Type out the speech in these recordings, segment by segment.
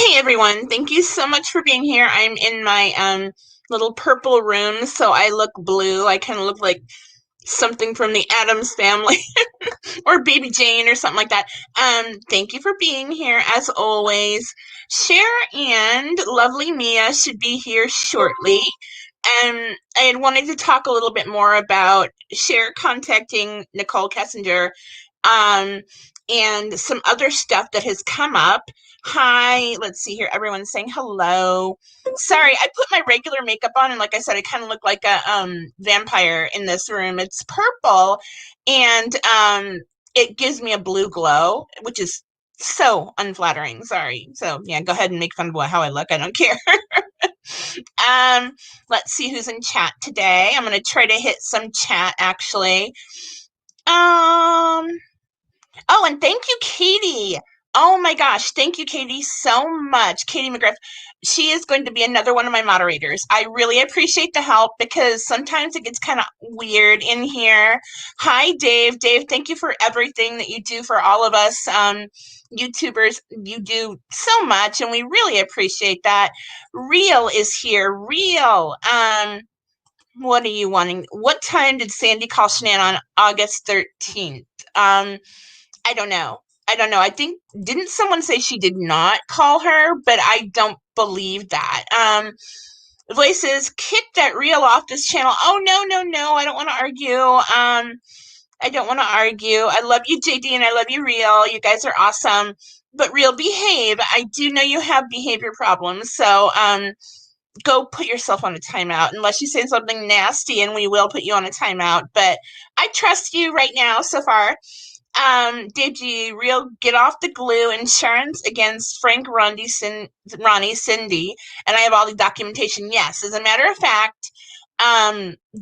Hey everyone, thank you so much for being here. I'm in my little purple room, so I look blue. I kind of look like something from the Addams Family or Baby Jane or something like that. Thank you for being here as always. Cher and lovely Mia should be here shortly. I had wanted to talk a little bit more about Cher contacting Nicole Kessinger, um, and some other stuff that has come up. Hi, let's see here. Everyone's saying hello. Sorry, I put my regular makeup on, and like I said, I kind of look like a vampire in this room. It's purple, and it gives me a blue glow, which is so unflattering. Sorry. So yeah, go ahead and make fun of how I look. I don't care. Let's see who's in chat today. I'm gonna try to hit some chat actually. Um, oh, and thank you, Katie. Oh my gosh, thank you, Katie, so much. Katie McGriff. She is going to be another one of my moderators. I really appreciate the help because sometimes it gets kind of weird in here. Hi, Dave. Dave, thank you for everything that you do for all of us YouTubers. You do so much, and we really appreciate that. Real is here. Real. What are you wanting? What time did Sandy call Shanann on August 13th? I don't know. I don't know. I think, didn't someone say she did not call her? But I don't believe that. Voices, kick that reel off this channel. Oh, no, no, no. I don't want to argue. I don't want to argue. I love you, JD, and I love you, Real. You guys are awesome. But Real, behave. I do know you have behavior problems. So, go put yourself on a timeout unless you say something nasty, and we will put you on a timeout. But I trust you right now so far. Dave G, Real, get off the glue. Insurance against Frank, Ronnie, Cindy, and I have all the documentation. Yes, as a matter of fact,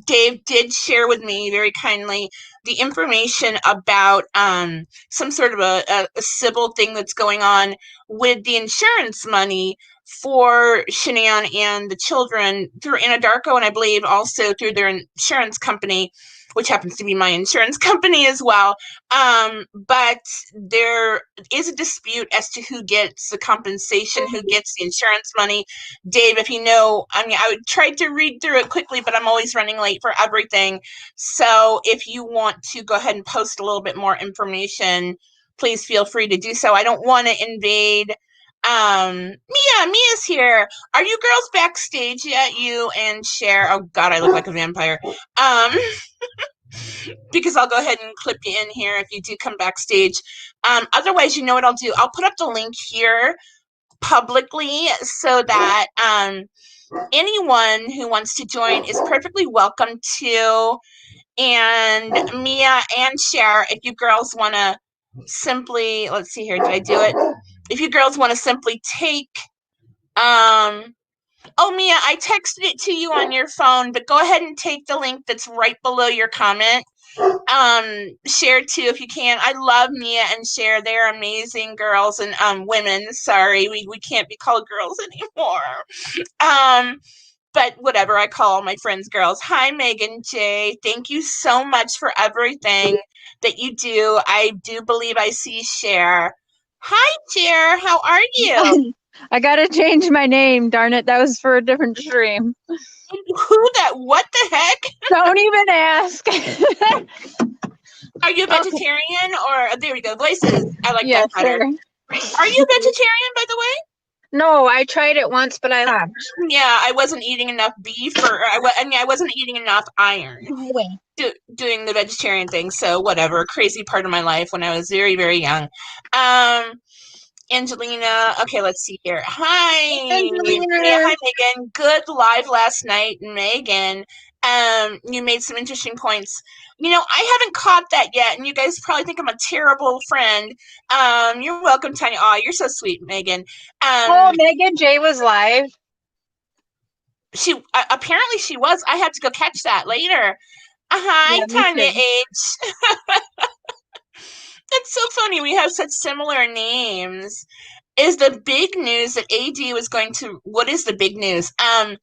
Dave did share with me very kindly the information about some sort of a civil thing that's going on with the insurance money for Shanann and the children through Anadarko, and I believe also through their insurance company, which happens to be my insurance company as well. But there is a dispute as to who gets the compensation, who gets the insurance money. Dave, if you know, I mean, I would try to read through it quickly, but I'm always running late for everything. So if you want to go ahead and post a little bit more information, please feel free to do so. I don't want to invade. Mia's here. Are you girls backstage yet? You and Cher. Oh God, I look like a vampire. Because I'll go ahead and clip you in here if you do come backstage. Otherwise, you know what I'll do? I'll put up the link here publicly so that anyone who wants to join is perfectly welcome to. And Mia and Cher, if you girls want to simply, let's see here, did I do it? If you girls want to simply take, oh Mia, I texted it to you on your phone, but go ahead and take the link that's right below your comment. Cher too, if you can. I love Mia and Cher. They're amazing girls and women. Sorry, we can't be called girls anymore. But whatever, I call my friends girls. Hi, Megan J. Thank you so much for everything that you do. I do believe I see Cher. Hi, Cher. How are you? I gotta change my name, darn it. That was for a different stream. Who that? What the heck? Don't even ask. Are you a vegetarian or there we go? Voices. I like Yeah, that better. sure. Are you a vegetarian, by the way? No, I tried it once, but I left. Yeah, I wasn't eating enough beef, or I wasn't eating enough iron doing the vegetarian thing. So whatever, crazy part of my life when I was very, very young. Angelina. Okay, let's see here. Hi, Angelina. yeah, hi, Megan. Good live last night, Megan. You made some interesting points. You know, I haven't caught that yet, and you guys probably think I'm a terrible friend. You're welcome, Tanya. Oh, you're so sweet, Megan. Oh, Megan J was live. She apparently she was. I had to go catch that later. Hi, Yeah, me Tanya too. H. That's so funny. We have such similar names. Is the big news that AD was going to? What is the big news? I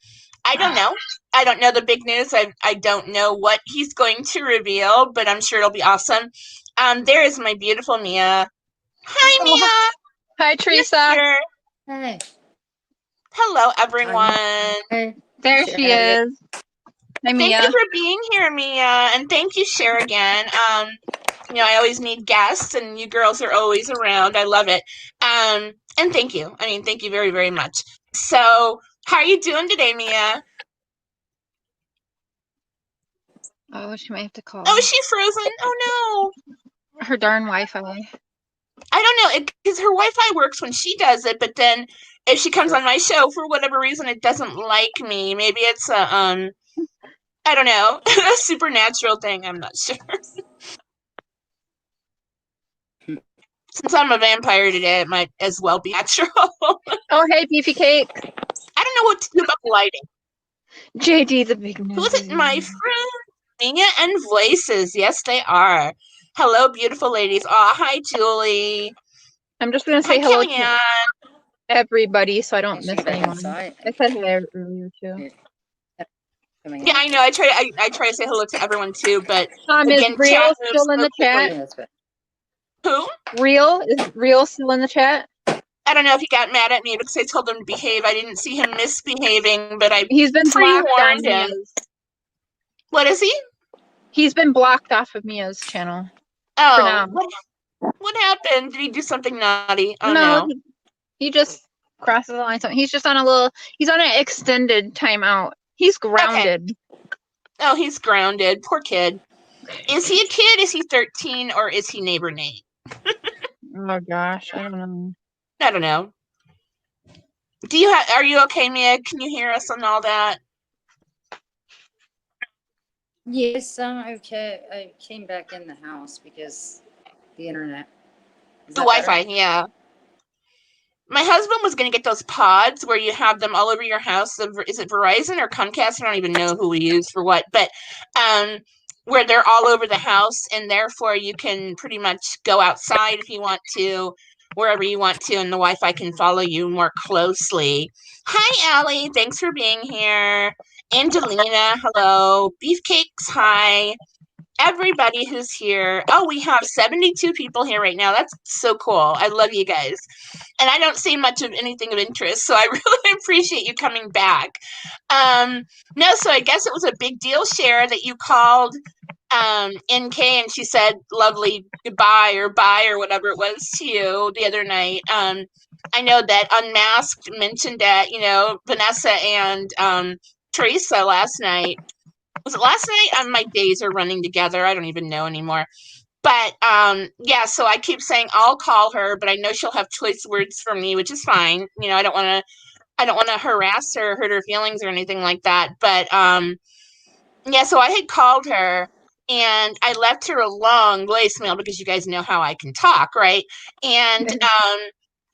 don't know. I don't know the big news. I don't know what he's going to reveal, but I'm sure it'll be awesome. There is my beautiful Mia. Hi, Oh, Mia. hi, Teresa. Hey. Hello, everyone. Hey. There she is. Hi, Thank Mia. you for being here, Mia, and thank you, Cher, again. I always need guests, and you girls are always around. I love it. And thank you. Thank you very, very much. So, how are you doing today, Mia? Oh, she might have to call. Oh, is she frozen? Oh, no. Her darn Wi-Fi. I don't know, because her Wi-Fi works when she does it, but then if she comes on my show, for whatever reason, it doesn't like me. Maybe it's a, I don't know, a supernatural thing. I'm not sure. Since I'm a vampire today, it might as well be natural. Oh, hey, Beefy Cake. I don't know what to do about the lighting. JD, the big news. Who is it, my friend? Mia and Voices. Yes, they are. Hello, beautiful ladies. Oh, hi, Julie. I'm just going to say hello to Kellyanne. everybody so I don't miss anyone. Inside. I said hi earlier, too. Yeah, I know. I try to say hello to everyone, too, but again, is Real chat still in the chat? Who? Is Real still in the chat? I don't know if he got mad at me because I told him to behave. I didn't see him misbehaving, but He's been blocked on him. Mia's. What is he? He's been blocked off of Mia's channel. Oh, for now. What happened? Did he do something naughty? Oh, no. He just crosses the line. He's just on he's on an extended timeout. He's grounded. Okay. Oh, he's grounded. Poor kid. Is he a kid? Is he 13 or is he neighbor Nate? Oh gosh, I don't know. I don't know. Are you okay, Mia? Can you hear us on all that? Yes, I'm okay. I came back in the house because the internet. The Wi-Fi, yeah. My husband was going to get those pods where you have them all over your house. Is it Verizon or Comcast? I don't even know who we use for what, but where they're all over the house, and therefore you can pretty much go outside if you want to, wherever you want to, and the Wi-Fi can follow you more closely. Hi, Allie. Thanks for being here. Angelina, hello. Beefcakes, hi. Everybody who's here. Oh, we have 72 people here right now. That's so cool. I love you guys. And I don't see much of anything of interest, so I really appreciate you coming back. No, so I guess it was a big deal, Cher, that you called NK and she said lovely goodbye or bye or whatever it was to you the other night. I know that Unmasked mentioned that, Vanessa and Teresa last night. Was it last night? My days are running together. I don't even know anymore. But yeah, so I keep saying I'll call her, but I know she'll have choice words for me, which is fine. I don't want to harass her, hurt her feelings or anything like that. But yeah, so I had called her and I left her a long voicemail because you guys know how I can talk, right? And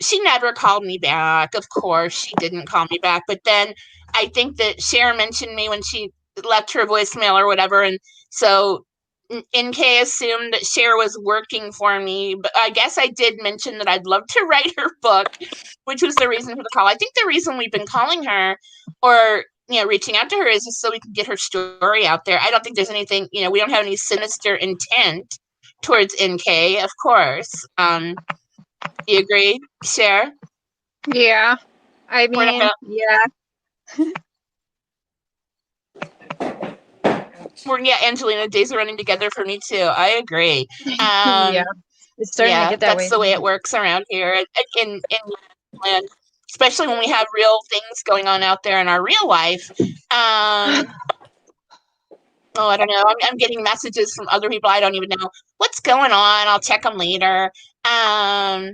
she never called me back. Of course, she didn't call me back. But then I think that Cher mentioned me when she left her voicemail or whatever, and so NK assumed that Cher was working for me, but I guess I did mention that I'd love to write her book, which was the reason for the call. I think the reason we've been calling her or reaching out to her is just so we can get her story out there. I don't think there's anything, we don't have any sinister intent towards NK, of course. You agree, Cher? Yeah. I mean, yeah. Yeah, Angelina, days are running together for me too. I agree. Yeah, it's starting to get that way. That's the way it works around here in England, especially when we have real things going on out there in our real life. Oh, I don't know. I'm getting messages from other people. I don't even know what's going on. I'll check them later. Oh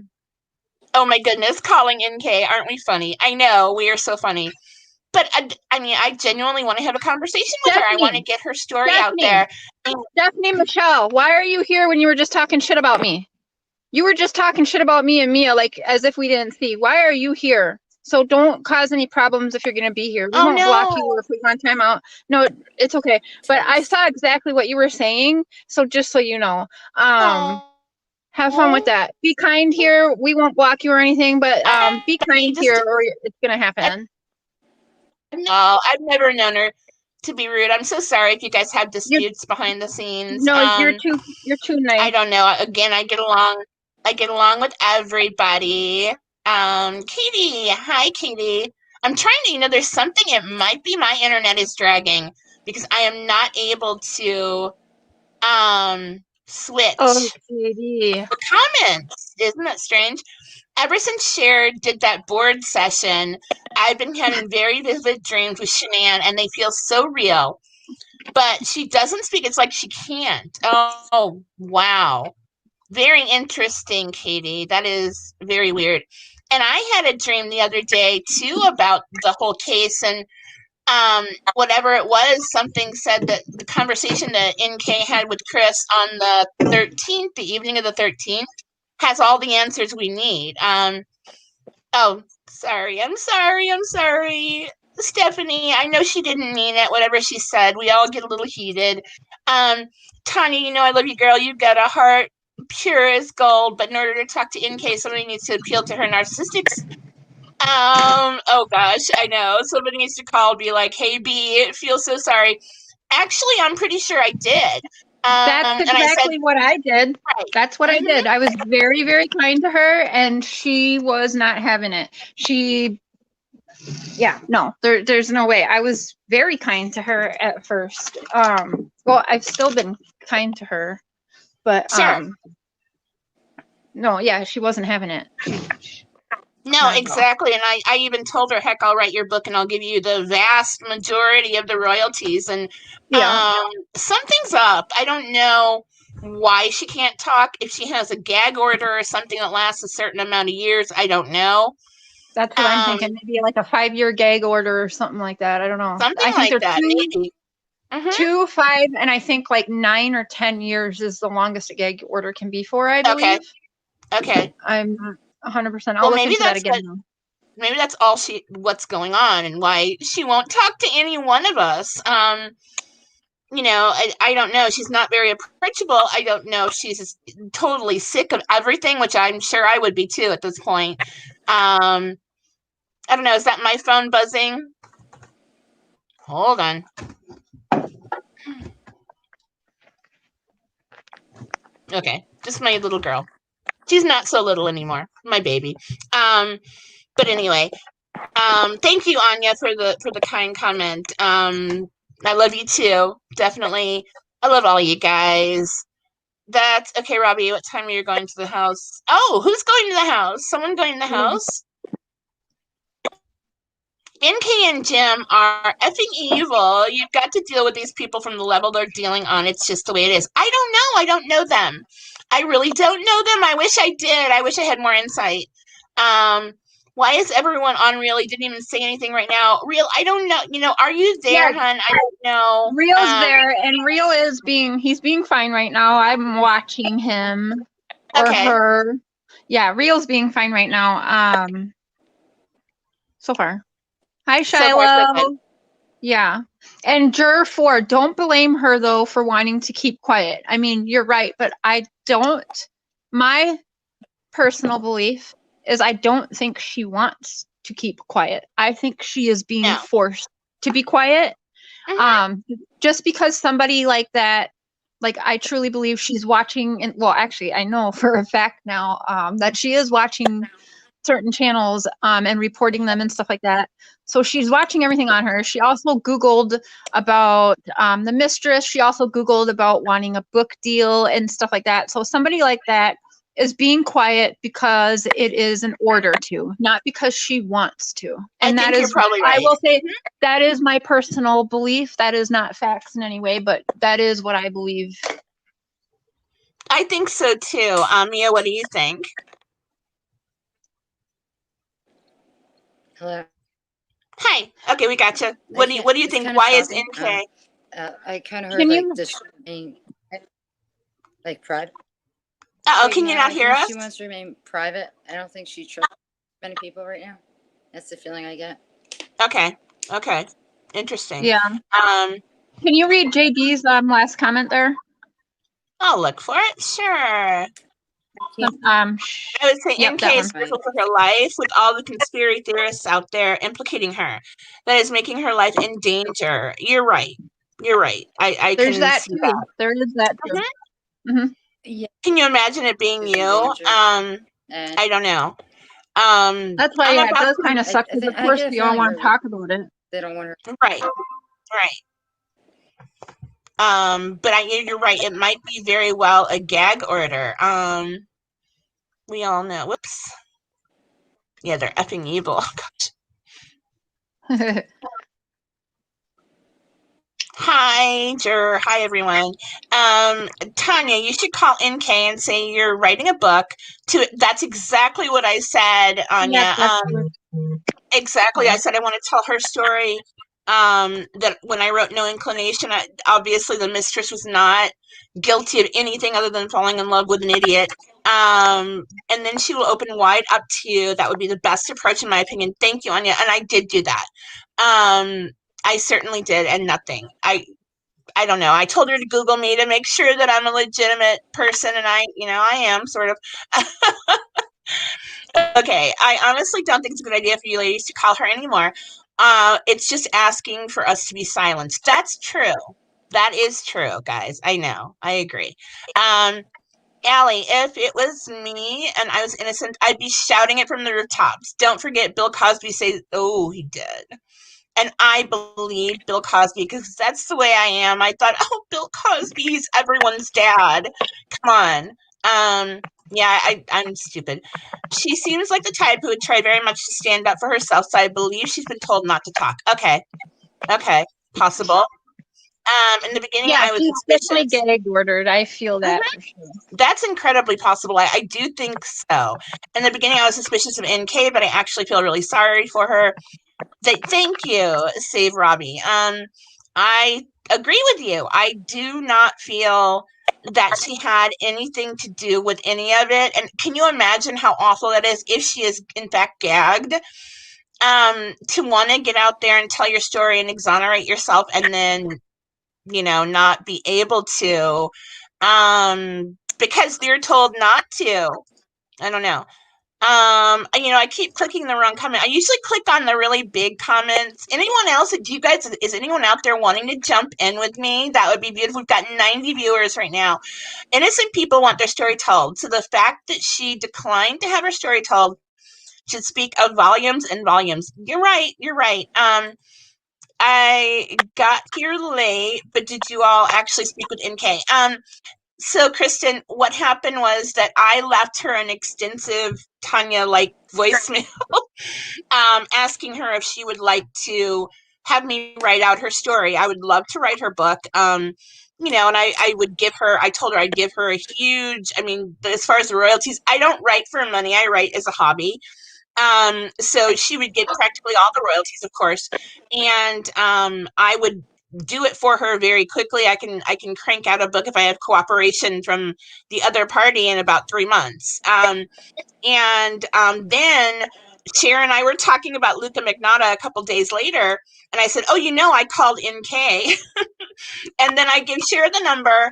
my goodness, calling NK, aren't we funny? I know, we are so funny. But I genuinely want to have a conversation with her. I want to get her story out there. Stephanie Michelle, why are you here when you were just talking shit about me? You were just talking shit about me and Mia, like as if we didn't see. Why are you here? So don't cause any problems if you're going to be here. We won't block you if we want time out. No, it's okay. But I saw exactly what you were saying. So just so you know, have fun with that. Be kind here. We won't block you or anything, but be kind here or it's going to happen. No, I've never known her to be rude. I'm so sorry if you guys have disputes behind the scenes. No, you're too nice. I don't know. Again, I get along with everybody. Katie. Hi, Katie. I'm trying to, there's something, it might be my internet is dragging because I am not able to switch Oh, Katie. the comments. Isn't that strange? Ever since Cher did that board session, I've been having very vivid dreams with Shanann, and they feel so real. But she doesn't speak. It's like she can't. Oh, wow. Very interesting, Katie. That is very weird. And I had a dream the other day, too, about the whole case. And whatever it was, something said that the conversation that NK had with Chris on the 13th, the evening of the 13th, has all the answers we need. Oh, sorry. I'm sorry. Stephanie, I know she didn't mean it, whatever she said. We all get a little heated. Tanya, I love you, girl. You've got a heart pure as gold, but in order to talk to NK, somebody needs to appeal to her narcissistics. Oh gosh, I know. Somebody needs to call and be like, hey, B, feel so sorry. Actually, I'm pretty sure I did. That's exactly what I did. Right. That's what I did. I was very, very kind to her, and she was not having it. There's no way. I was very kind to her at first. Well, I've still been kind to her, but sure. No, yeah, she wasn't having it. No, exactly. And I even told her, heck, I'll write your book and I'll give you the vast majority of the royalties. And something's up. I don't know why she can't talk. If she has a gag order or something that lasts a certain amount of years, I don't know. That's what I'm thinking. Maybe like a 5-year gag order or something like that. I don't know. Something like that, maybe. 2, 5, and I think like 9 or 10 years is the longest a gag order can be for, I believe. Okay. I'm 100%. I'll look into that again. Maybe that's all what's going on and why she won't talk to any one of us. I don't know. She's not very approachable. I don't know if she's just totally sick of everything, which I'm sure I would be too at this point. I don't know. Is that my phone buzzing? Hold on. Okay, just my little girl. She's not so little anymore. My baby. But anyway, thank you, Anya, for the kind comment. I love you too. Definitely. I love all you guys. That's okay, Robbie. What time are you going to the house? Oh, who's going to the house? Someone going to the house? NK and Jim are effing evil. You've got to deal with these people from the level they're dealing on. It's just the way it is. I don't know. I don't know them. I really don't know them. I wish I did. I wish I had more insight. Why is everyone on Real? He didn't even say anything right now. Real, I don't know. Are you there, hon? I don't know. Real's there, and Real he's being fine right now. I'm watching him or her. Yeah, Real's being fine right now. So far. Hi, Shiloh. So yeah. And Juror 4, don't blame her, though, for wanting to keep quiet. I mean, you're right, but my personal belief is I don't think she wants to keep quiet. I think she is being forced to be quiet. Just because somebody like that, like I truly believe she's watching, and well, actually, I know for a fact now that she is watching certain channels and reporting them and stuff like that. So she's watching everything on her. She also Googled about the mistress. She also Googled about wanting a book deal and stuff like that. So somebody like that is being quiet because it is an order to, not because she wants to. And that is probably right. I will say that is my personal belief. That is not facts in any way, but that is what I believe. I think so too. Mia, what do you think? Hello. Hi. Okay, we gotcha. What do you think? Why is NK? I kind of heard this being like private. Can you not hear us? She wants to remain private. I don't think she trusts many people right now. That's the feeling I get. Okay. Interesting. Yeah. Can you read JD's last comment there? I'll look for it. Sure. I would say NK is fearful for her life with all the conspiracy theorists out there implicating her. That is making her life in danger. You're right. I There's can that see too. that. There is that too. Yeah. Can you imagine it being you? I don't know. That's why, I'm yeah, it about does to, kind of suck, because of I course get a we all feeling want to talk about it. they don't want her. right, right. But you're right. It might be very well a gag order. We all know. Whoops. Yeah, they're effing evil. Gosh. Hi, Jer. Hi, everyone. Tanya, you should call NK and say you're writing a book. That's exactly what I said, Yeah, Anya. Exactly. I said I want to tell her story. That when I wrote No Inclination, obviously the mistress was not guilty of anything other than falling in love with an idiot. And then she will open wide up to you. That would be the best approach, in my opinion. Thank you, Anya. And I did do that. I certainly did, and nothing. I don't know. I told her to Google me to make sure that I'm a legitimate person, and I am sort of. Okay, I honestly don't think it's a good idea for you ladies to call her anymore. It's just asking for us to be silenced. That's true. That is true, guys. I know. I agree. Allie, if it was me and I was innocent, I'd be shouting it from the rooftops. Don't forget Bill Cosby says, oh, he did. And I believed Bill Cosby because that's the way I am. I thought, oh, Bill Cosby, he's everyone's dad. Come on. Yeah, I'm stupid. She seems like the type who would try very much to stand up for herself, so I believe she's been told not to talk. Okay, possible. In the beginning, yeah, I was she's definitely suspicious. gag ordered. I feel that for sure. That's incredibly possible. I do think so. In the beginning, I was suspicious of NK, but I actually feel really sorry for her. Thank you, Save Robbie. I agree with you. I do not feel that she had anything to do with any of it. And can you imagine how awful that is if she is in fact gagged? To want to get out there and tell your story and exonerate yourself, and then not be able to, because you're told not to. I don't know. I keep clicking the wrong comment. I usually click on the really big comments. Anyone else? Is anyone out there wanting to jump in with me? That would be beautiful. We've got 90 viewers right now. Innocent people want their story told. So the fact that she declined to have her story told should speak of volumes and volumes. You're right. I got here late, but did you all actually speak with NK? So, Kristen, what happened was that I left her an extensive Tanya-like voicemail asking her if she would like to have me write out her story. I would love to write her book. And I would give her, I told her I'd give her a huge, as far as the royalties, I don't write for money. I write as a hobby. So she would get practically all the royalties, of course. And I would do it for her very quickly. I can crank out a book if I have cooperation from the other party in about 3 months. And then Cher and I were talking about Luca Magnotta a couple days later, and I said, "Oh, I called NK," and then I gave Cher the number,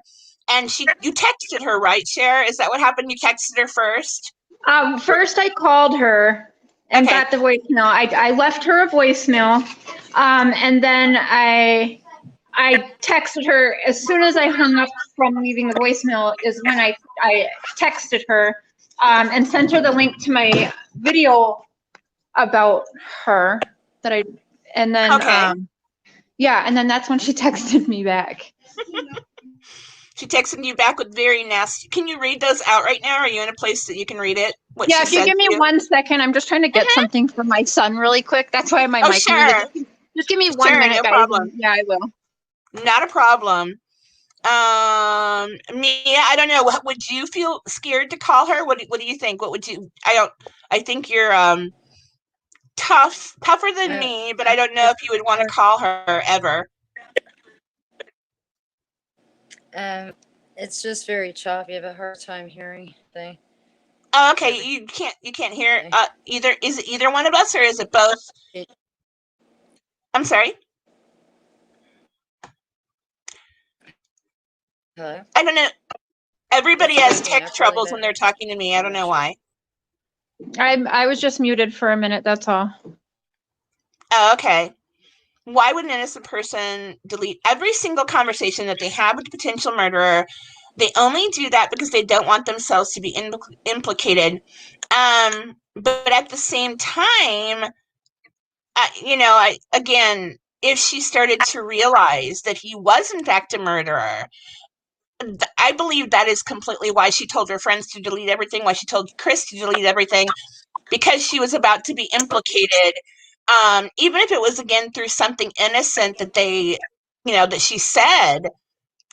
and you texted her, right, Cher? Is that what happened? You texted her first? First I called her and Okay. got the voicemail. I left her a voicemail, and then I texted her as soon as I hung up from leaving the voicemail is when I texted her and sent her the link to my video about her and then Okay. and then that's when she texted me back. She texted you back with very nasty. Can you read those out right now? Are you in a place that you can read it? What Yeah, she if you said give me to you? 1 second, I'm just trying to get something for my son really quick. That's why my mic Sure. muted. Just give me 1 minute, No guys. problem. Yeah, I will. Not a problem. Mia, I don't know. Would you feel scared to call her? What do you think? What would you? I think you're tougher than me, but I don't know if you would want to call her ever. It's just very choppy. I have a hard time hearing thing. Oh, okay, you can't hear either. Is it either one of us or is it both? I'm sorry. Hello? I don't know. Everybody has tech troubles when they're talking to me. I don't know why. I was just muted for a minute, that's all. Oh, okay. Why would an innocent person delete every single conversation that they have with the potential murderer They only do that because they don't want themselves to be implicated. But at the same time, again, if she started to realize that he was in fact a murderer, I believe that is completely why she told her friends to delete everything, why she told Chris to delete everything, because she was about to be implicated. Even if it was, again, through something innocent that that she said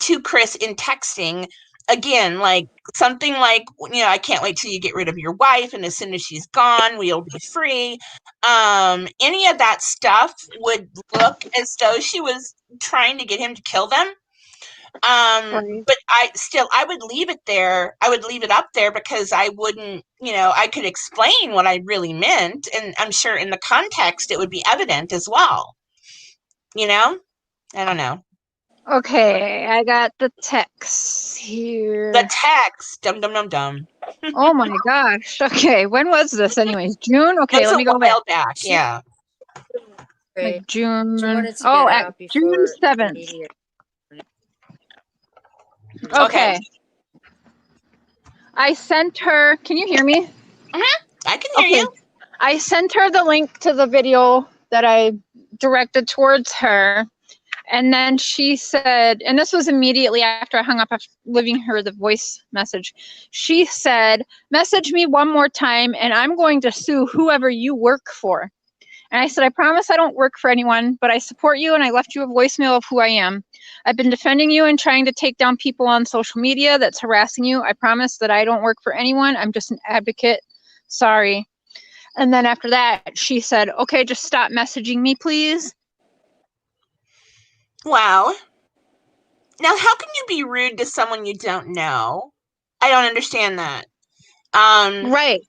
to Chris in texting, again, like something like, I can't wait till you get rid of your wife, and as soon as she's gone, we'll be free. Any of that stuff would look as though she was trying to get him to kill them. Right. But I would leave it there. I would leave it up there because I wouldn't, I could explain what I really meant. And I'm sure in the context, it would be evident as well. I don't know. Okay, I got the text here. The text, dum. Oh my gosh. Okay, when was this anyways? June? Okay, let me go a while back. back. Yeah. Like June. She wanted to Oh, get at out before June 7th. media. Okay. I sent her. Can you hear me? I can hear you. I sent her the link to the video that I directed towards her. And then she said, and this was immediately after I hung up after leaving her the voice message. She said, message me one more time and I'm going to sue whoever you work for. And I said, I promise I don't work for anyone, but I support you and I left you a voicemail of who I am. I've been defending you and trying to take down people on social media that's harassing you. I promise that I don't work for anyone. I'm just an advocate. Sorry. And then after that, she said, okay, just stop messaging me, please. Wow. Now, how can you be rude to someone you don't know? I don't understand that. Right.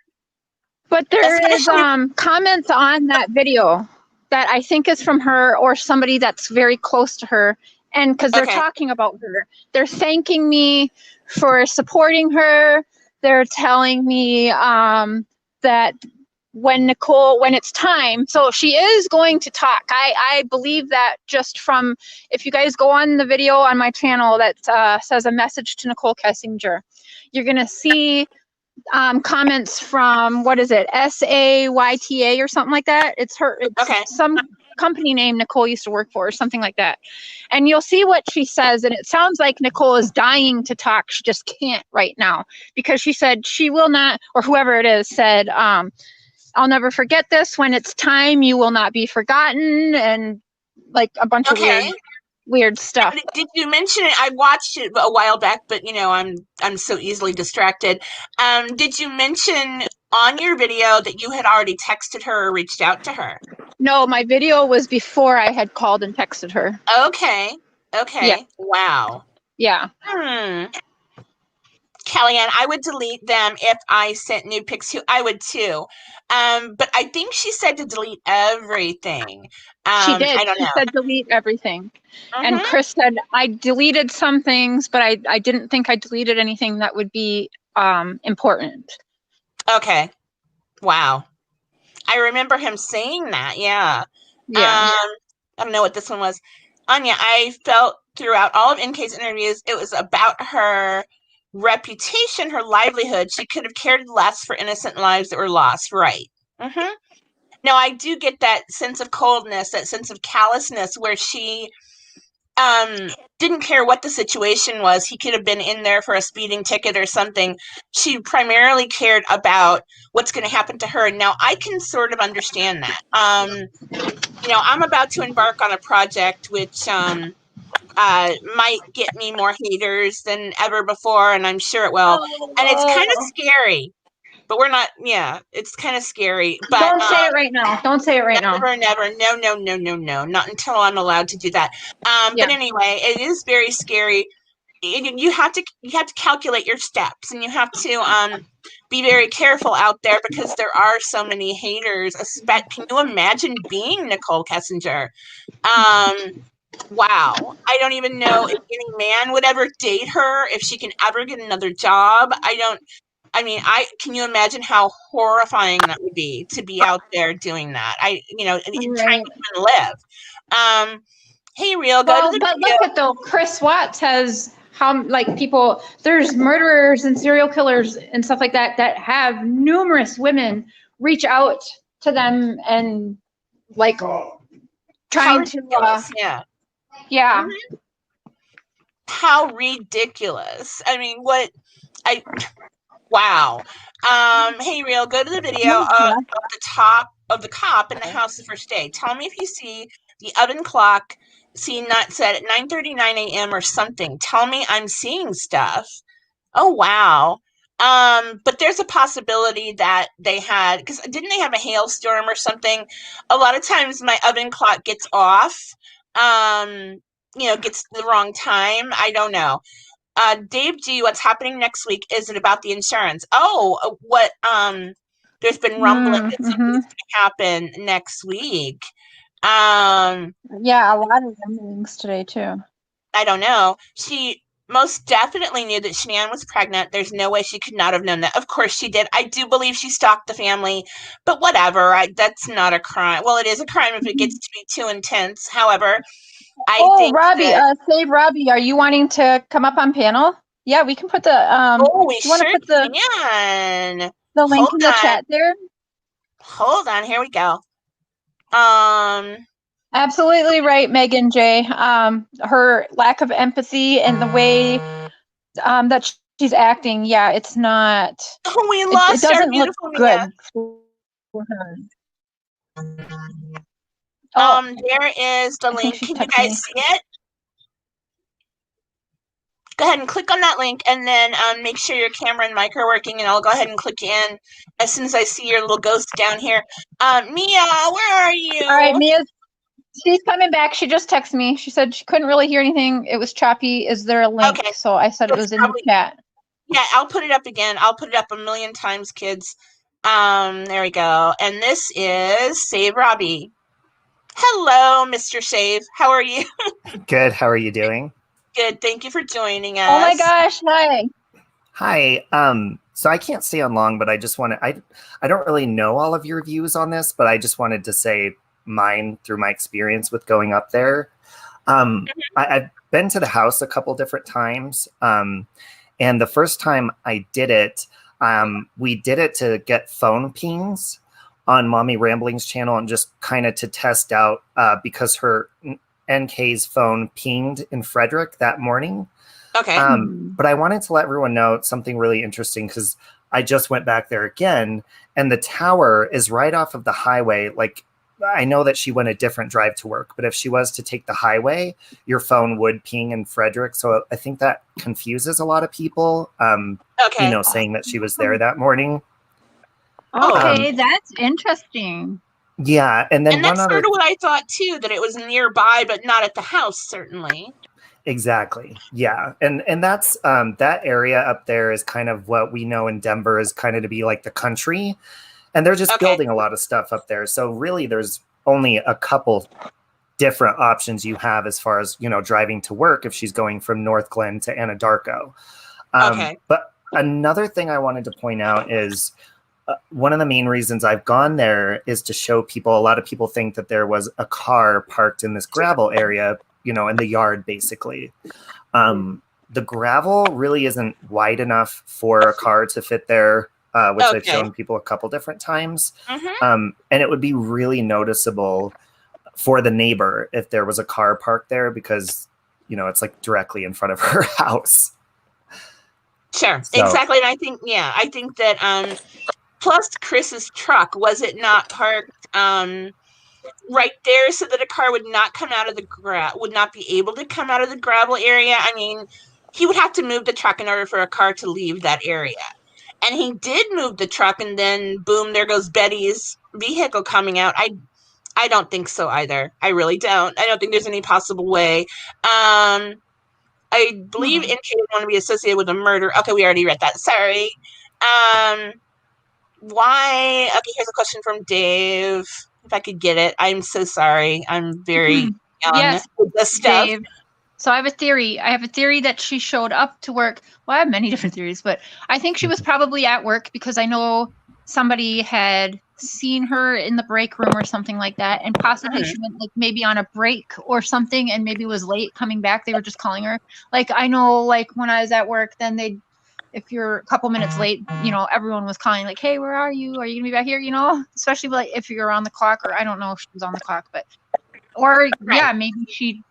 But there is comments on that video that I think is from her or somebody that's very close to her. And because they're talking about her, they're thanking me for supporting her. They're telling me that when it's time, so she is going to talk. I believe that just from, if you guys go on the video on my channel that says a message to Nicole Kessinger, you're going to see comments from, what is it, SAYTA or something like that. It's her, it's some company name Nicole used to work for or something like that. And you'll see what she says. And it sounds like Nicole is dying to talk. She just can't right now because she said she will not, or whoever it is said, I'll never forget this. When it's time, you will not be forgotten. And like a bunch of weird stuff. Did you mention it? I watched it a while back, but I'm so easily distracted. Did you mention on your video that you had already texted her or reached out to her? No, my video was before I had called and texted her. Okay. Yeah. Wow. Yeah. Kellyanne, I would delete them if I sent new pics to you. I would too. But I think she said to delete everything. She did. I don't know. She said delete everything. And Chris said, I deleted some things, but I didn't think I deleted anything that would be important. Okay. Wow. I remember him saying that. Yeah. I don't know what this one was. Anya, I felt throughout all of NK's interviews, it was about her reputation, her livelihood. She could have cared less for innocent lives that were lost. Right. Now, I do get that sense of coldness, that sense of callousness where she didn't care what the situation was. He could have been in there for a speeding ticket or something. She primarily cared about what's going to happen to her. Now, I can sort of understand that. I'm about to embark on a project which might get me more haters than ever before, and I'm sure it will. And it's kind of scary. But we're not, it's kind of scary. But don't say it right now. Don't say it right now. Never. No. Not until I'm allowed to do that. But anyway, it is very scary. You have to calculate your steps, and you have to be very careful out there because there are so many haters. Can you imagine being Nicole Kessinger? Wow. I don't even know if any man would ever date her, if she can ever get another job. Can you imagine how horrifying that would be to be out there doing that? Trying to even live. Hey, Real, go to the video. But look at though, Chris Watts has how like people, there's murderers and serial killers and stuff like that that have numerous women reach out to them and like How trying to ridiculous, yeah. yeah. How ridiculous. I mean, wow. Hey, Real, go to the video of the top of the cop in the house the first day. Tell me if you see the oven clock set at 9:39 a.m. or something. Tell me I'm seeing stuff. Oh, wow. But there's a possibility that they had, because didn't they have a hailstorm or something? A lot of times my oven clock gets off, gets the wrong time. I don't know. Dave G, what's happening next week? Is it about the insurance? Oh, there's been rumbling that something's going to happen next week. Yeah, a lot of rumblings today too. I don't know. She most definitely knew that Shanann was pregnant. There's no way she could not have known that. Of course she did. I do believe she stalked the family, but whatever. That's not a crime. Well, it is a crime if it gets to be too intense. However, I think Robbie, that, Save Robbie, are you wanting to come up on panel? Yeah, we can put the we you want to sure put the can. the link Hold in the on. chat there? Hold on, here we go. Absolutely right, Megan J. Her lack of empathy and the way that she's acting, yeah, it's not. We lost it our doesn't look beautiful good Mia. for her. There is the link. Can you guys see it? Go ahead and click on that link, and then make sure your camera and mic are working, and I'll go ahead and click in as soon as I see your little ghost down here. Mia, where are you? All right, she's coming back. She just texted me. She said she couldn't really hear anything. It was choppy. Is there a link? Okay. So I said it was in the chat. Yeah, I'll put it up again. I'll put it up a million times, kids. There we go. And this is Save Robbie. Hello, Mr. Save. How are you? Good. How are you doing? Good. Thank you for joining us. Oh my gosh. Hi. Hi. So I can't stay on long, but I just want to, I don't really know all of your views on this, but I just wanted to say mine through my experience with going up there. I've been to the house a couple different times. And the first time I did it, we did it to get phone pings on Mommy Rambling's channel and just kind of to test out because her NK's phone pinged in Frederick that morning. Okay. But I wanted to let everyone know something really interesting because I just went back there again and the tower is right off of the highway. Like, I know that she went a different drive to work, but if she was to take the highway, your phone would ping in Frederick. So I think that confuses a lot of people, saying that she was there that morning. Okay, that's interesting. Yeah, and then that's sort of what I thought too, that it was nearby, but not at the house, certainly. Exactly. Yeah, and that's that area up there is kind of what we know in Denver is kind of to be like the country, and they're just building a lot of stuff up there. So really, there's only a couple different options you have as far as driving to work if she's going from North Glen to Anadarko. But another thing I wanted to point out is. One of the main reasons I've gone there is to show people, a lot of people think that there was a car parked in this gravel area, in the yard, basically. The gravel really isn't wide enough for a car to fit there, which I've shown people a couple different times. And it would be really noticeable for the neighbor if there was a car parked there because, it's like directly in front of her house. Sure, exactly. And I think that... Plus, Chris's truck, was it not parked right there so that a car would not come out of would not be able to come out of the gravel area? I mean, he would have to move the truck in order for a car to leave that area. And he did move the truck, and then boom, there goes Betty's vehicle coming out. I don't think so either. I really don't. I don't think there's any possible way. I believe NK would want to be associated with a murder. Okay, we already read that. Sorry. Why? Okay, here's a question from Dave. If I could get it. I'm so sorry. I'm very young with this stuff. Dave. So I have a theory. I have a theory that she showed up to work. Well, I have many different theories, but I think she was probably at work because I know somebody had seen her in the break room or something like that, and possibly she went like maybe on a break or something, and maybe was late coming back. They were just calling her. Like I know, like when I was at work, then if you're a couple minutes late, you know, everyone was calling like, "Hey, where are you? Are you gonna be back here?" You know, especially like if you're on the clock, or I don't know if she was on the clock, but yeah, maybe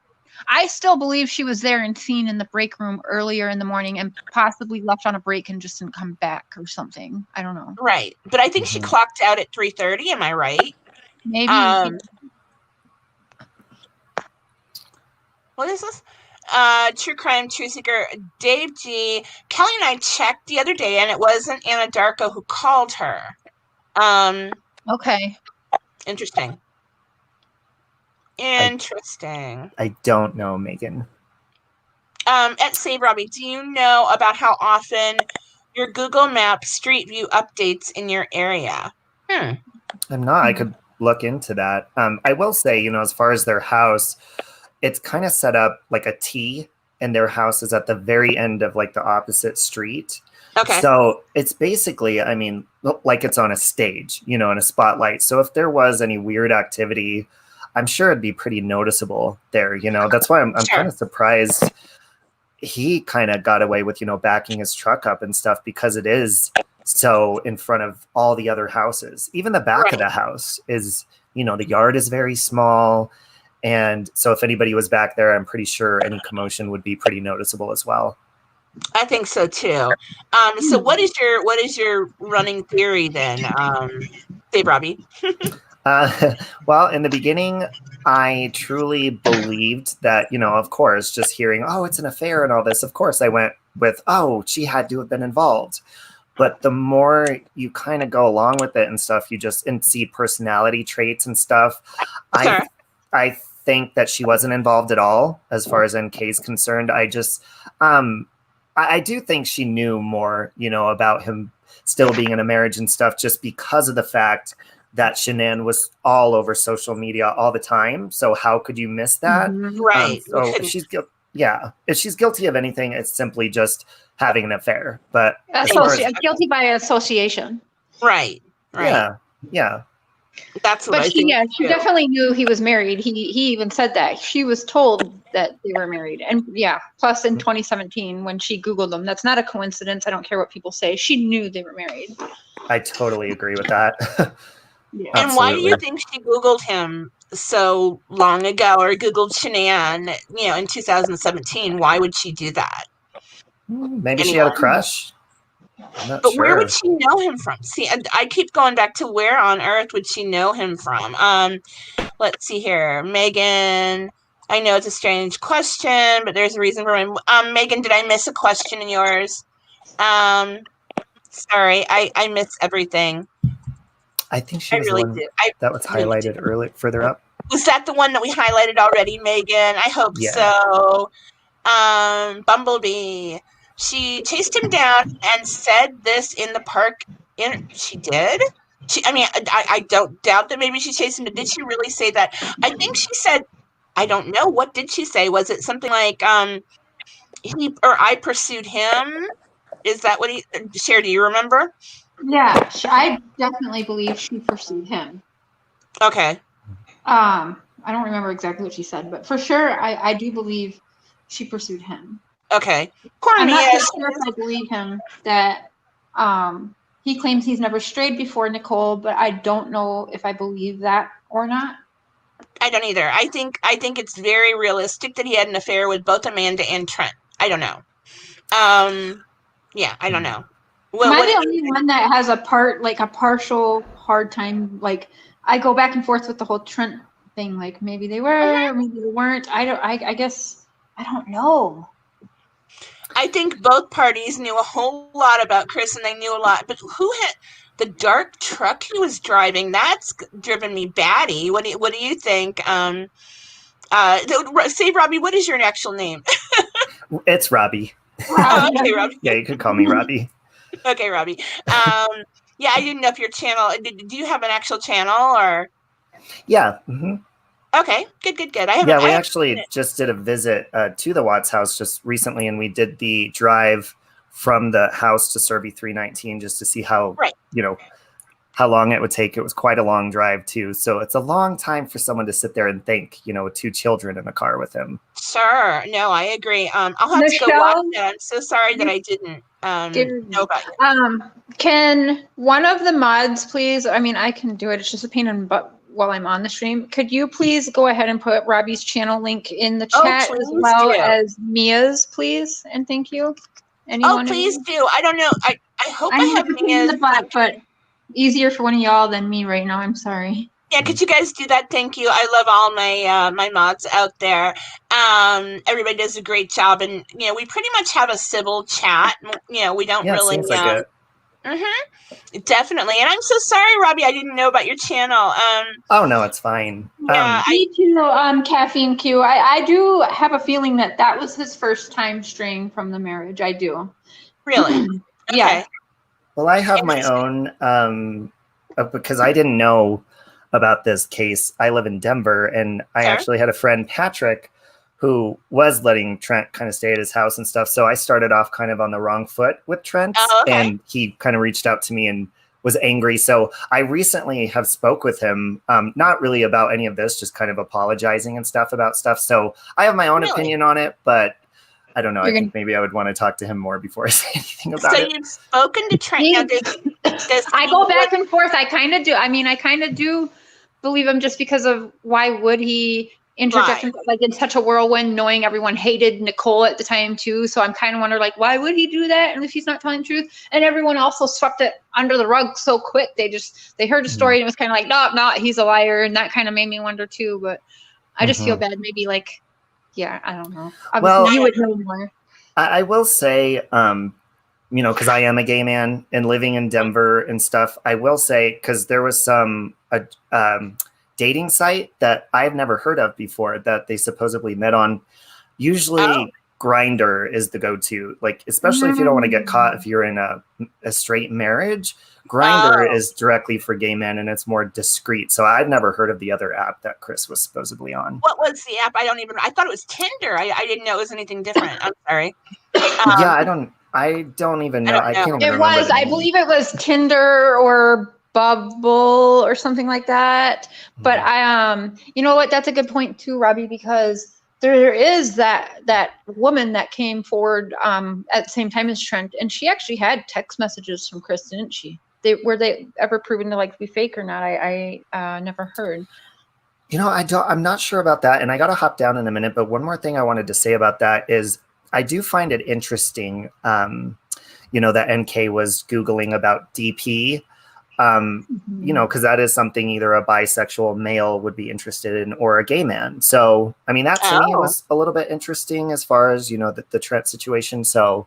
I still believe she was there and seen in the break room earlier in the morning and possibly left on a break and just didn't come back or something. I don't know. Right. But I think she clocked out at 3:30. Am I right? Maybe. What is this? True crime, true seeker, Dave G. Kelly and I checked the other day, and it wasn't Anadarko who called her. Okay. Interesting. I don't know, Megan. At Save Robbie, do you know about how often your Google Maps Street View updates in your area? I'm not. I could look into that. I will say, you know, as far as their house, it's kind of set up like a T, and their house is at the very end of like the opposite street. Okay. So it's basically, I mean, like it's on a stage, you know, in a spotlight. So if there was any weird activity, I'm sure it'd be pretty noticeable there, you know. That's why I'm kind of surprised he kind of got away with, you know, backing his truck up and stuff, because it is so in front of all the other houses. Even the back of the house is, you know, the yard is very small. And so if anybody was back there, I'm pretty sure any commotion would be pretty noticeable as well. I think so too. So what is your running theory then, Dave Robbie? Well, in the beginning, I truly believed that, you know, of course, just hearing, oh, it's an affair and all this, of course, I went with, oh, she had to have been involved. But the more you kind of go along with it and stuff, you just see personality traits and stuff. Sure. I think that she wasn't involved at all as far as NK is concerned. I just, I do think she knew more, you know, about him still being in a marriage and stuff, just because of the fact that Shanann was all over social media all the time. So how could you miss that? Right. So if she's guilty of anything, it's simply just having an affair. But guilty by association. Right. Yeah. That's what she definitely knew he was married. He even said that. She was told that they were married. And plus in 2017 when she Googled them, that's not a coincidence. I don't care what people say. She knew they were married. I totally agree with that. And why do you think she Googled him so long ago, or Googled Shanann, you know, in 2017? Why would she do that? Maybe she had a crush. But where would she know him from? See, I keep going back to where on earth would she know him from? Let's see here. Megan, I know it's a strange question, but there's a reason for my... Megan, did I miss a question in yours? Sorry, I missed everything. I think she was the one that was highlighted further up. Was that the one that we highlighted already, Megan? I hope so. Bumblebee. She chased him down and said this in the park. She did? I don't doubt that maybe she chased him. Did she really say that? I think she said, I don't know. What did she say? Was it something like, I pursued him? Is that what Cher, do you remember? Yeah, I definitely believe she pursued him. Okay. I don't remember exactly what she said, but for sure, I do believe she pursued him. Okay. I'm not so sure if I believe him that he claims he's never strayed before Nicole, but I don't know if I believe that or not. I don't either. I think it's very realistic that he had an affair with both Amanda and Trent. I don't know. I don't know. Well, am I the only one that has a partial hard time? Like, I go back and forth with the whole Trent thing. Like, maybe they were, maybe they weren't. I guess I don't know. I think both parties knew a whole lot about Chris, and they knew a lot. But who had the dark truck he was driving? That's driven me batty. What do you think? Say, Robbie, what is your actual name? It's Robbie. Okay, Robbie. Yeah, you could call me Robbie. Okay, Robbie. I didn't know if your channel. Do you have an actual channel or? Yeah. Mm-hmm. Okay, good. We actually just did a visit to the Watts house just recently, and we did the drive from the house to Survey 319 just to see how, how long it would take. It was quite a long drive too. So it's a long time for someone to sit there and think, with 2 children in the car with him. Sure. No, I agree. I'll have to go watch that. I'm so sorry that I didn't know about you. Can one of the mods please, I mean, I can do it. It's just a pain in the butt while I'm on the stream. Could you please go ahead and put Robbie's channel link in the chat as well as Mia's, please? And thank you. Anyone? Oh, please do. I don't know. I hope I have Mia's. But easier for one of y'all than me right now. I'm sorry. Yeah, could you guys do that? Thank you. I love all my my mods out there. Everybody does a great job, and we pretty much have a civil chat. We don't really. Seems like it. Definitely, and I'm so sorry, Robbie. I didn't know about your channel. Oh no, it's fine. Yeah, me too. Caffeine Q. I do have a feeling that was his first time straying from the marriage. I do. Really? Okay. Yeah. Well, I have my own because I didn't know about this case. I live in Denver, and I actually had a friend, Patrick, who was letting Trent kind of stay at his house and stuff. So I started off kind of on the wrong foot with Trent, and he kind of reached out to me and was angry. So I recently have spoke with him, not really about any of this, just kind of apologizing and stuff about stuff. So I have my own opinion on it, but I don't know. I think maybe I would want to talk to him more before I say anything about it. So you've spoken to Trent. I go back and forth. I kind of do. I mean, I kind of do believe him just because of why would he interject himself, like in such a whirlwind, knowing everyone hated Nicole at the time too. So I'm kind of wondering, like, why would he do that? And if he's not telling the truth, and everyone also swept it under the rug so quick. They heard a story and was kind of like, no, he's a liar. And that kind of made me wonder too. But I just feel bad. Maybe like, yeah, I don't know. Obviously, you would know more. I will say, because I am a gay man and living in Denver and stuff, I will say, because there was some dating site that I've never heard of before that they supposedly met on. Usually Grindr is the go-to, like, especially if you don't want to get caught if you're in a straight marriage. Grindr is directly for gay men, and it's more discreet. So I've never heard of the other app that Chris was supposedly on. What was the app? I thought it was Tinder. I didn't know it was anything different. I'm sorry. I don't even know. I can't even remember. It was, I believe it was Tinder or Bubble or something like that. But you know what? That's a good point too, Robbie, because there is that woman that came forward at the same time as Trent, and she actually had text messages from Chris, didn't she? Were they ever proven to be fake or not? I never heard. I'm not sure about that, and I got to hop down in a minute. But one more thing I wanted to say about that is I do find it interesting, that NK was Googling about DP. Because that is something either a bisexual male would be interested in or a gay man. So, I mean, that to me was a little bit interesting as far as, the Trent situation. So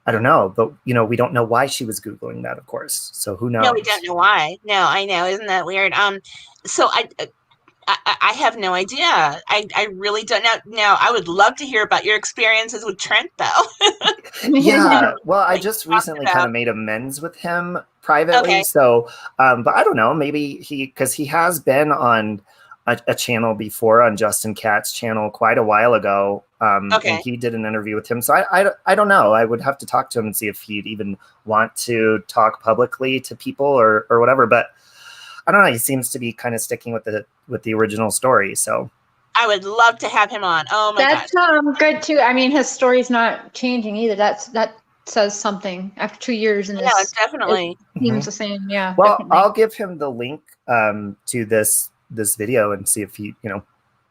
I don't know, but, we don't know why she was Googling that, of course. So who knows? No, we don't know why. No, I know. Isn't that weird? So I have no idea. I really don't know. Now, I would love to hear about your experiences with Trent, though. Yeah. Well, I just recently kind of made amends with him privately. Okay. So, but I don't know, maybe because he has been on a channel before, on Justin Katz's channel quite a while ago. And he did an interview with him. So I don't know. I would have to talk to him and see if he'd even want to talk publicly to people or whatever. But I don't know. He seems to be kind of sticking with the original story. So I would love to have him on. Oh my gosh. That's good too. I mean, his story's not changing either. That says something after 2 years. And definitely it seems the same. Yeah. Well, definitely. I'll give him the link to this video and see if he,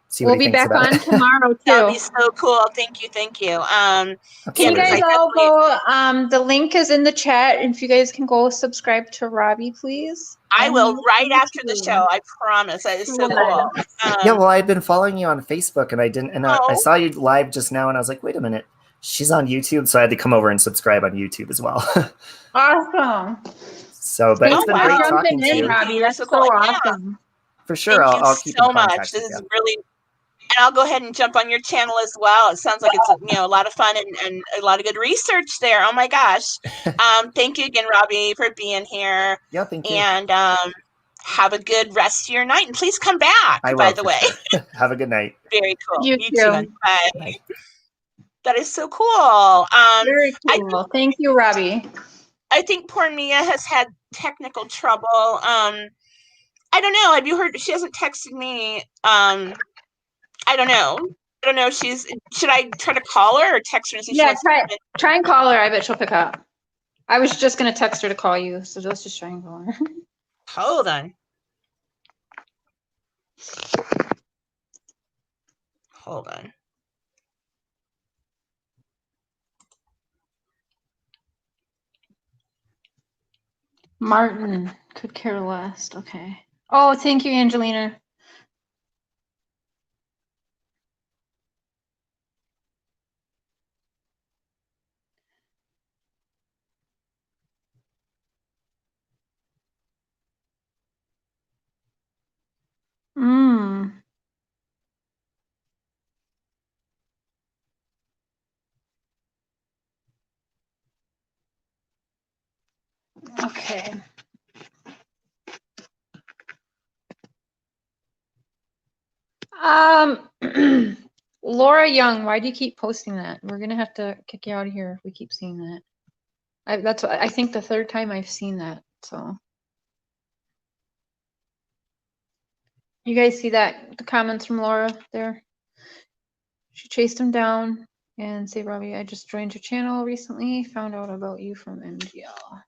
see what we'll he be thinks back about on it. tomorrow too. That'd be so cool. Thank you. Can you guys all go? The link is in the chat. And if you guys can go subscribe to Robbie, please. I will right after the show. I promise. That is so cool. Yeah, well, I'd been following you on Facebook, and I didn't, and I saw you live just now, and I was like, wait a minute, she's on YouTube, so I had to come over and subscribe on YouTube as well. Awesome. So, but it's been great talking to you, Robbie. That's so awesome. For sure, I'll keep so in contact much. with This you. is really. And I'll go ahead and jump on your channel as well. It sounds like it's a lot of fun and a lot of good research there. Oh my gosh! Thank you again, Robbie, for being here. Yeah, thank you. And have a good rest of your night. And please come back. I will, by the way. Sure. Have a good night. Very cool. You too. Bye. Bye. That is so cool. Very cool. Thank you, Robbie. I think poor Mia has had technical trouble. I don't know. Have you heard? She hasn't texted me. I don't know. I don't know if should I try to call her or text her and see if she Yeah, wants to? try and call her. I bet she'll pick up. I was just going to text her to call you, so let's just try and call her. Hold on. Hold on. Martin could care less. Okay. Oh, thank you, Angelina. Okay. Laura Young, why do you keep posting that? We're gonna have to kick you out of here if we keep seeing that. That's I think the third time I've seen that. So you guys see that the comments from Laura there? She chased him down and say, Robbie, I just joined your channel recently. Found out about you from MGL.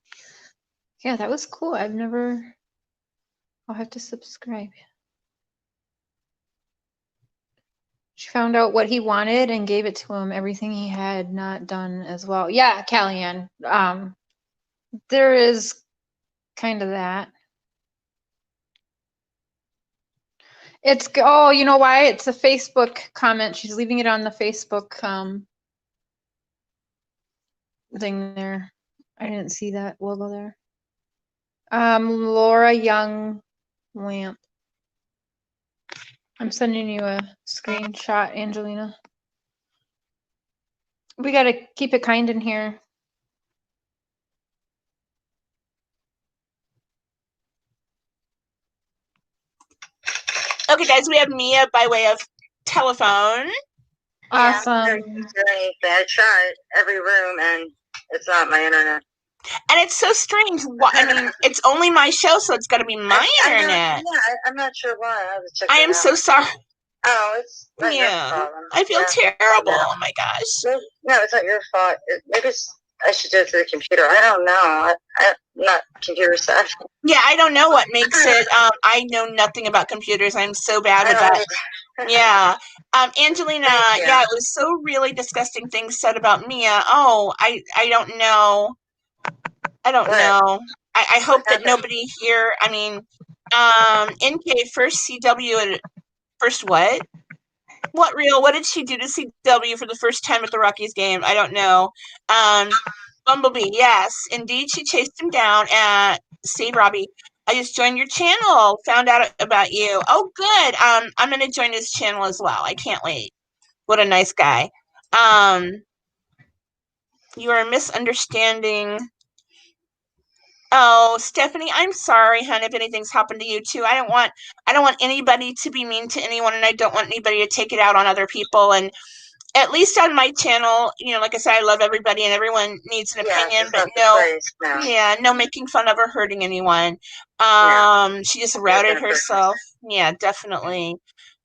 Yeah, that was cool. I'll have to subscribe. She found out what he wanted and gave it to him, everything he had not done as well. Yeah, Kellyanne. There is kind of that. Oh, you know why? It's a Facebook comment. She's leaving it on the Facebook thing there. I didn't see that logo there. Laura Young Lamp. I'm sending you a screenshot, Angelina. We got to keep it kind in here. Okay, guys, we have Mia by way of telephone. Awesome. I tried every room and it's not my internet. And it's so strange. I mean, it's only my show, so it's got to be my internet. I'm not sure why. I am so sorry. Oh, it's not your Yeah, problem. I feel terrible. Oh my gosh. No, it's not your fault. Maybe I should do it through the computer. I don't know. I'm not computer savvy. Yeah, I don't know what makes it. I know nothing about computers. I'm so bad with that. Yeah. Angelina, yeah, it was so really disgusting things said about Mia. Oh, I don't know. I don't know. I hope that nobody here, I mean, NK first CW at first what? What real? What did she do to CW for the first time at the Rockies game? I don't know. Bumblebee, yes, indeed, she chased him down at Save Robbie. I just joined your channel. Found out about you. Oh, good. I'm gonna join his channel as well. I can't wait. What a nice guy. You are misunderstanding. Oh, Stephanie, I'm sorry, hon, if anything's happened to you too. I don't want anybody to be mean to anyone, and I don't want anybody to take it out on other people. And at least on my channel, you know, like I said, I love everybody and everyone needs an opinion, but no making fun of or hurting anyone. She just routed herself. Yeah, definitely.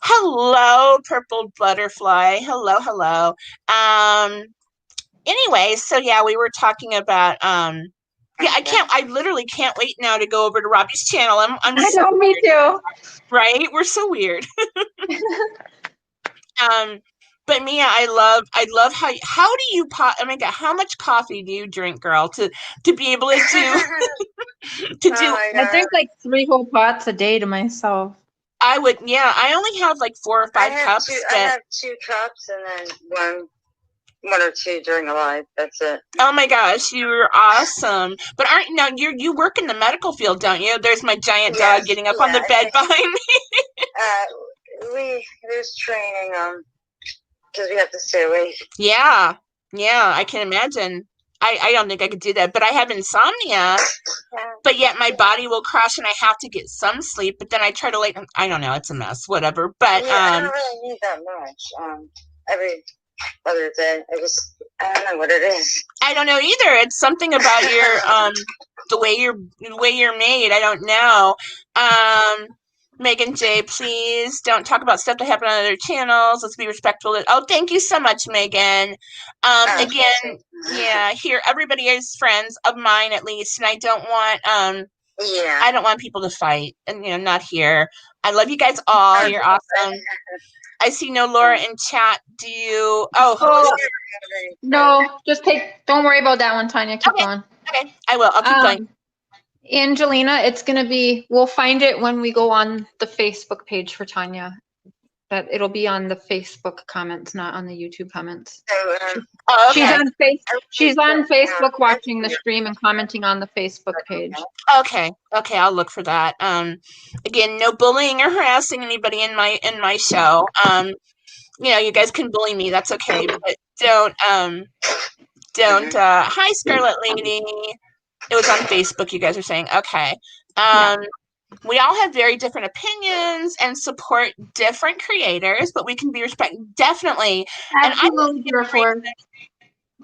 Hello, purple butterfly. Hello. Anyway, so yeah, we were talking about yeah, I literally can't wait now to go over to Robbie's channel. I know, me too. Right? We're so weird. But Mia, I love how do you oh my God, how much coffee do you drink, girl, to be able to do I drink like 3 whole pots a day to myself. I would, yeah, I only have like 4 or 5 cups. I have 2 cups and then one or 2 during the live. That's it. Oh my gosh, you're awesome. But you work in the medical field, don't you? There's my giant dog getting up on the bed behind me. There's training because we have to stay awake. Yeah, I can imagine. I don't think I could do that, but I have insomnia. But yet my body will crash and I have to get some sleep. But then I try to I don't know, it's a mess, whatever. But I don't really need that much. other day. I don't know what it is. I don't know either. It's something about your the way you're made. I don't know. Megan J, please don't talk about stuff that happened on other channels. Let's be respectful. Oh, thank you so much, Megan. Again, yeah, here everybody is friends of mine at least, and I don't want I don't want people to fight, and not here. I love you guys all. You're awesome. I see no Laura in chat. Do you? Oh, no, don't worry about that one, Tanya. Keep going. Okay, I will. I'll keep going. Angelina, it's going to be, we'll find it when we go on the Facebook page for Tanya. That it'll be on the Facebook comments, not on the YouTube comments. Okay. She's on Facebook watching the stream and commenting on the Facebook page. Okay, I'll look for that. Again, no bullying or harassing anybody in my show. You guys can bully me, that's okay, but don't hi Scarlet Lady. It was on Facebook, you guys are saying. Okay. We all have very different opinions and support different creators, but we can be definitely. Absolutely,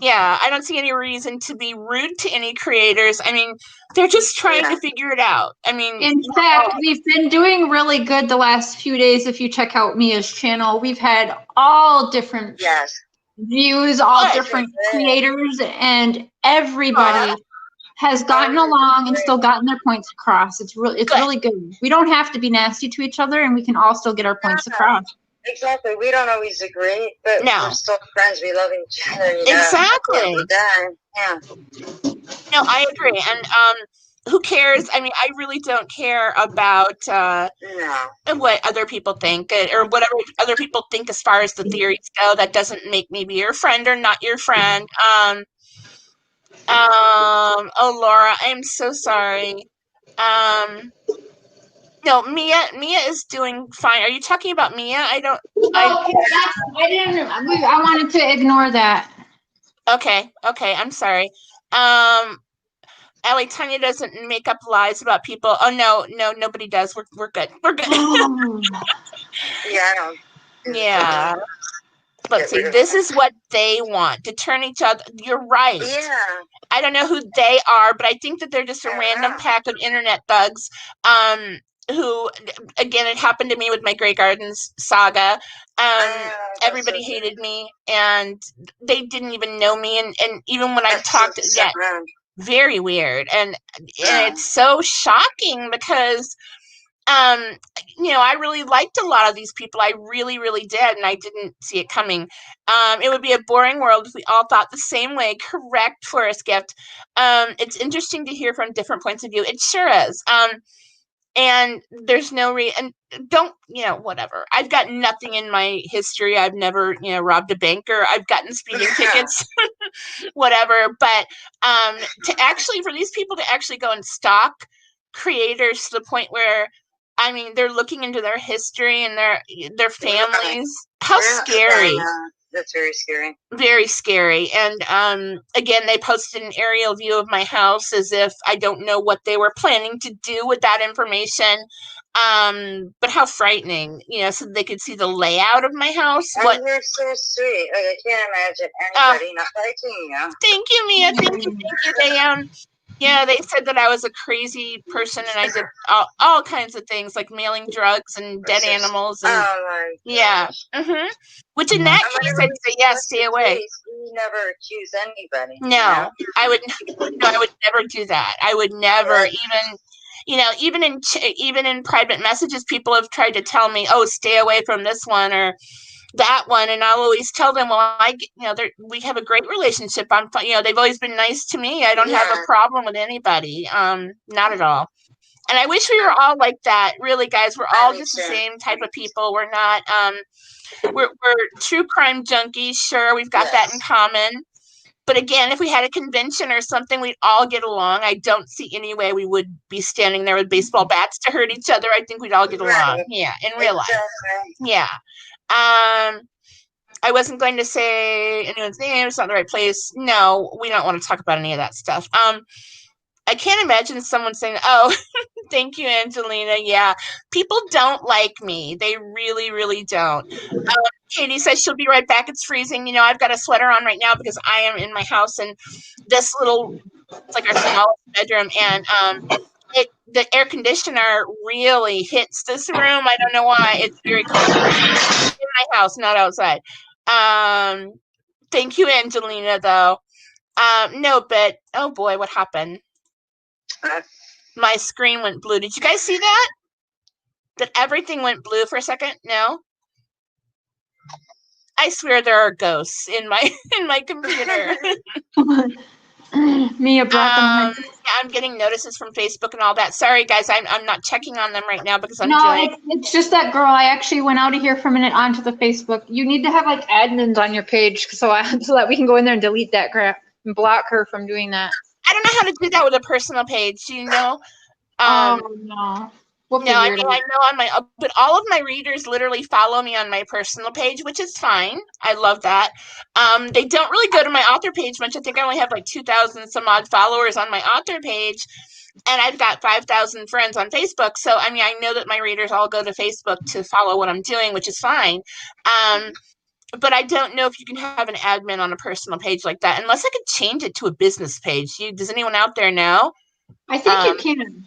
I don't see any reason to be rude to any creators. I mean, they're just trying to figure it out. I mean, in fact, we've been doing really good the last few days. If you check out Mia's channel, we've had all different views, all different creators, and everybody has gotten along and still gotten their points across. It's really good. We don't have to be nasty to each other, and we can all still get our points across. Exactly. We don't always agree, but we're still friends. We love each other. Exactly. Yeah. No, I agree. And who cares? I mean, I really don't care about what other people think or whatever other people think as far as the theories go. That doesn't make me be your friend or not your friend. Oh, Laura, I'm so sorry. No, Mia is doing fine. Are you talking about Mia? I wanted to ignore that. Okay, I'm sorry. Ellie, Tanya doesn't make up lies about people. Oh no, nobody does. We're good. We're good. I don't. Yeah. Let's see. This is what they want, to turn each other. You're right. Yeah. I don't know who they are, but I think that they're just a random pack of internet thugs. Who, again, it happened to me with my Grey Gardens saga. Everybody hated me, and they didn't even know me. And even when I talked, very weird. And it's so shocking because, I really liked a lot of these people. I really, really did, and I didn't see it coming. It would be a boring world if we all thought the same way. Correct, Forest Gift. It's interesting to hear from different points of view. It sure is. And there's no and don't, whatever. I've got nothing in my history. I've never, robbed a bank, or I've gotten speeding tickets, whatever. But for these people to actually go and stalk creators to the point where, I mean, they're looking into their history and their families. How scary. That's very scary. Very scary. And again, they posted an aerial view of my house as if I don't know what they were planning to do with that information. But how frightening, so they could see the layout of my house. You're so sweet. Like, I can't imagine anybody not liking you. Thank you, Mia. Thank you. They said that I was a crazy person and I did all kinds of things, like mailing drugs and dead animals. And, Which in that case, I'd say, stay away. You never accuse anybody. No, I would never do that. I would never even in private messages, people have tried to tell me, oh, stay away from this one or that one, and I'll always tell them, well, we have a great relationship. They've always been nice to me. I don't have a problem with anybody, not at all. And I wish we were all like that. Really, guys, we're all just the same type of people. We're not. We're true crime junkies. Sure, we've got that in common. But again, if we had a convention or something, we'd all get along. I don't see any way we would be standing there with baseball bats to hurt each other. I think we'd all get along. Yeah, in real life. Yeah. I wasn't going to say anyone's name. It's not the right place. No, we don't want to talk about any of that stuff. I can't imagine someone saying, oh, thank you, Angelina. Yeah, people don't like me. They really, really don't. Katie says she'll be right back. It's freezing. You know, I've got a sweater on right now because I am in my house, and this little, it's like our smallest bedroom, and the air conditioner really hits this room. I don't know why. It's very cold in my house, not outside. Thank you, Angelina, though. No, but oh boy, what happened? My screen went blue. Did you guys see that? That everything went blue for a second? No? I swear there are ghosts in my computer. Mia brought them. Yeah, I'm getting notices from Facebook and all that. Sorry, guys, I'm not checking on them right now because I'm No, doing. it's just that girl. I actually went out of here for a minute onto the Facebook. You need to have like admins on your page so that we can go in there and delete that crap and block her from doing that. I don't know how to do that with a personal page. You know. Oh no. No, I mean, I know on my, but all of my readers literally follow me on my personal page, which is fine. I love that. They don't really go to my author page much. I think I only have like 2,000 some odd followers on my author page, and I've got 5,000 friends on Facebook. So, I mean, I know that my readers all go to Facebook to follow what I'm doing, which is fine. But I don't know if you can have an admin on a personal page like that, unless I could change it to a business page. Does anyone out there know? I think you can.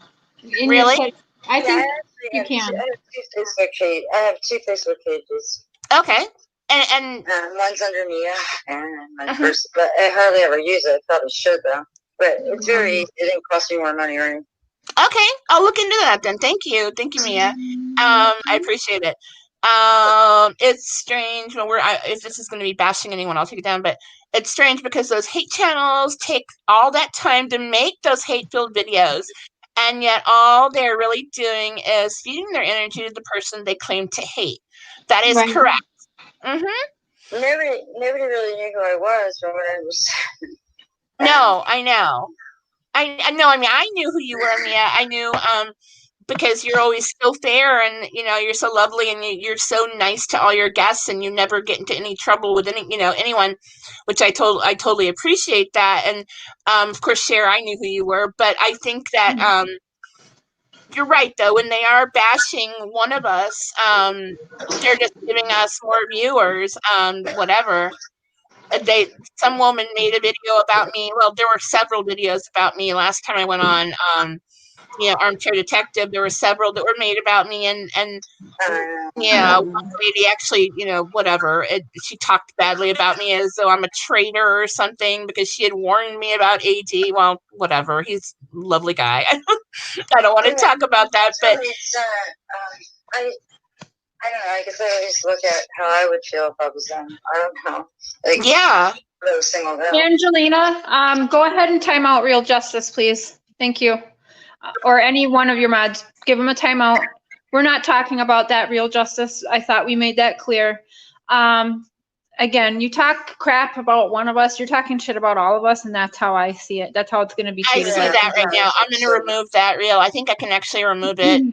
Really? I think you can. I have two Facebook pages. Okay. And mine's under Mia and my first, but I hardly ever use it. I probably should though. But it's very easy. It didn't cost me more money or anything. Okay, I'll look into that then. Thank you, Mia. I appreciate it. It's strange when if this is going to be bashing anyone, I'll take it down. But it's strange because those hate channels take all that time to make those hate-filled videos. And yet all they're really doing is feeding their energy to the person they claim to hate. That is correct. Mm-hmm. Nobody really knew who I was from when I was. No, I know. I know. I mean, I knew who you were, Mia. I knew because you're always so fair, and you know you're so lovely, and you're so nice to all your guests, and you never get into any trouble with anyone, which I totally appreciate that. And of course, Cher, I knew who you were, but I think that you're right though. When they are bashing one of us, they're just giving us more viewers. Whatever. Some woman made a video about me. Well, there were several videos about me last time I went on. Armchair Detective. There were several that were made about me, and one lady actually, whatever. She talked badly about me as though I'm a traitor or something because she had warned me about AD. Well, whatever. He's a lovely guy. I don't want to talk about that, but I don't know. I guess I always look at how I would feel if I was them. I don't know. Angelina, go ahead and time out Real Justice, please. Thank you. Or any one of your mods, give them a timeout. We're not talking about that, Real Justice. I thought we made that clear. Again, you talk crap about one of us, you're talking shit about all of us, and that's how I see it. That's how it's going to be treated. I see that right now. I'm going to remove that, Real. I think I can actually remove it.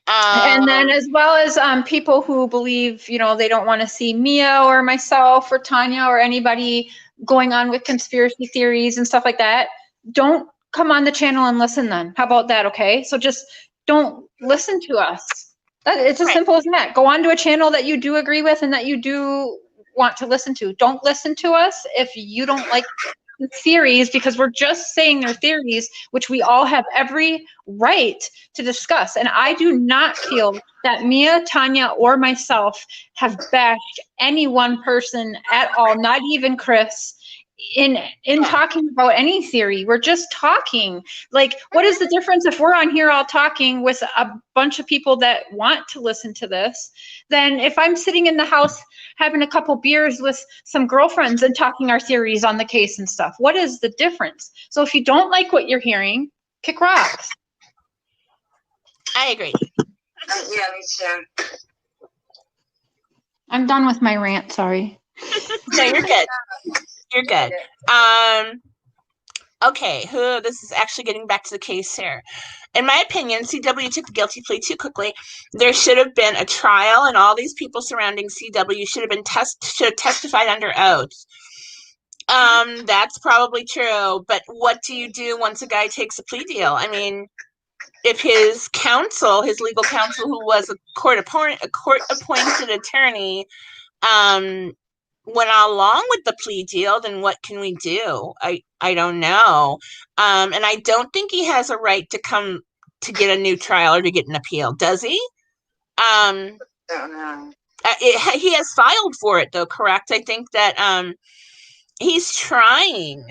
And then as well as people who believe, they don't want to see Mia or myself or Tanya or anybody going on with conspiracy theories and stuff like that, don't come on the channel and listen then. How about that, okay? So just don't listen to us. It's as simple as that. Go on to a channel that you do agree with and that you do want to listen to. Don't listen to us if you don't like the theories, because we're just saying they're theories, which we all have every right to discuss. And I do not feel that Mia, Tanya, or myself have bashed any one person at all, not even Chris, in talking about any theory. We're just talking. Like, what is the difference if we're on here all talking with a bunch of people that want to listen to this, than if I'm sitting in the house having a couple beers with some girlfriends and talking our theories on the case and stuff? What is the difference? So if you don't like what you're hearing, kick rocks. I agree. Yeah, me too. I'm done with my rant, sorry. No, you're good. You're good. Okay, this is actually getting back to the case here. In my opinion, CW took the guilty plea too quickly. There should have been a trial, and all these people surrounding CW should have testified under oath. That's probably true, but what do you do once a guy takes a plea deal? I mean, if his legal counsel, who was a court-appointed attorney, went along with the plea deal, then what can we do? I don't know. And I don't think he has a right to come to get a new trial or to get an appeal, does he? Don't know. He has filed for it, though, correct? I think that he's trying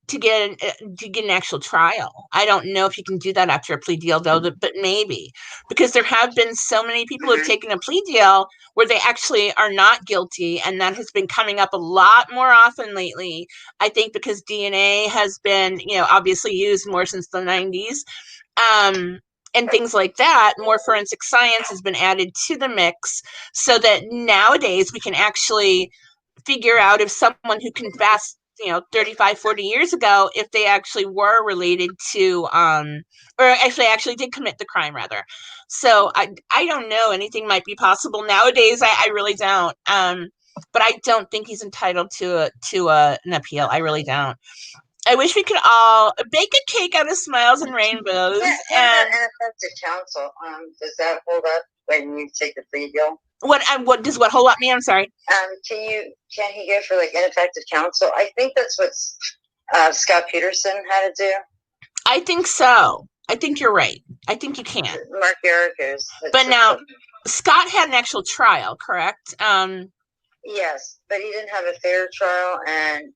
to get an actual trial. I don't know if he can do that after a plea deal, though, but maybe, because there have been so many people who have taken a plea deal where they actually are not guilty, and that has been coming up a lot more often lately. I think because DNA has been, obviously used more since the 90s. And things like that, more forensic science has been added to the mix so that nowadays we can actually figure out if someone who confessed 35, 40 years ago, if they actually were related to or actually did commit the crime, rather. So I don't know, anything might be possible nowadays. I really don't, but I don't think he's entitled to an appeal. I really don't. I wish we could all bake a cake out of smiles and rainbows. And ineffective counsel, does that hold up when you take the plea deal? What does what hold up me? I'm sorry. Can he go for like ineffective counsel? I think that's what Scott Peterson had to do. I think so. I think you're right. I think you can. Mark Garrick's. But now, Scott had an actual trial, correct? Yes, but he didn't have a fair trial, and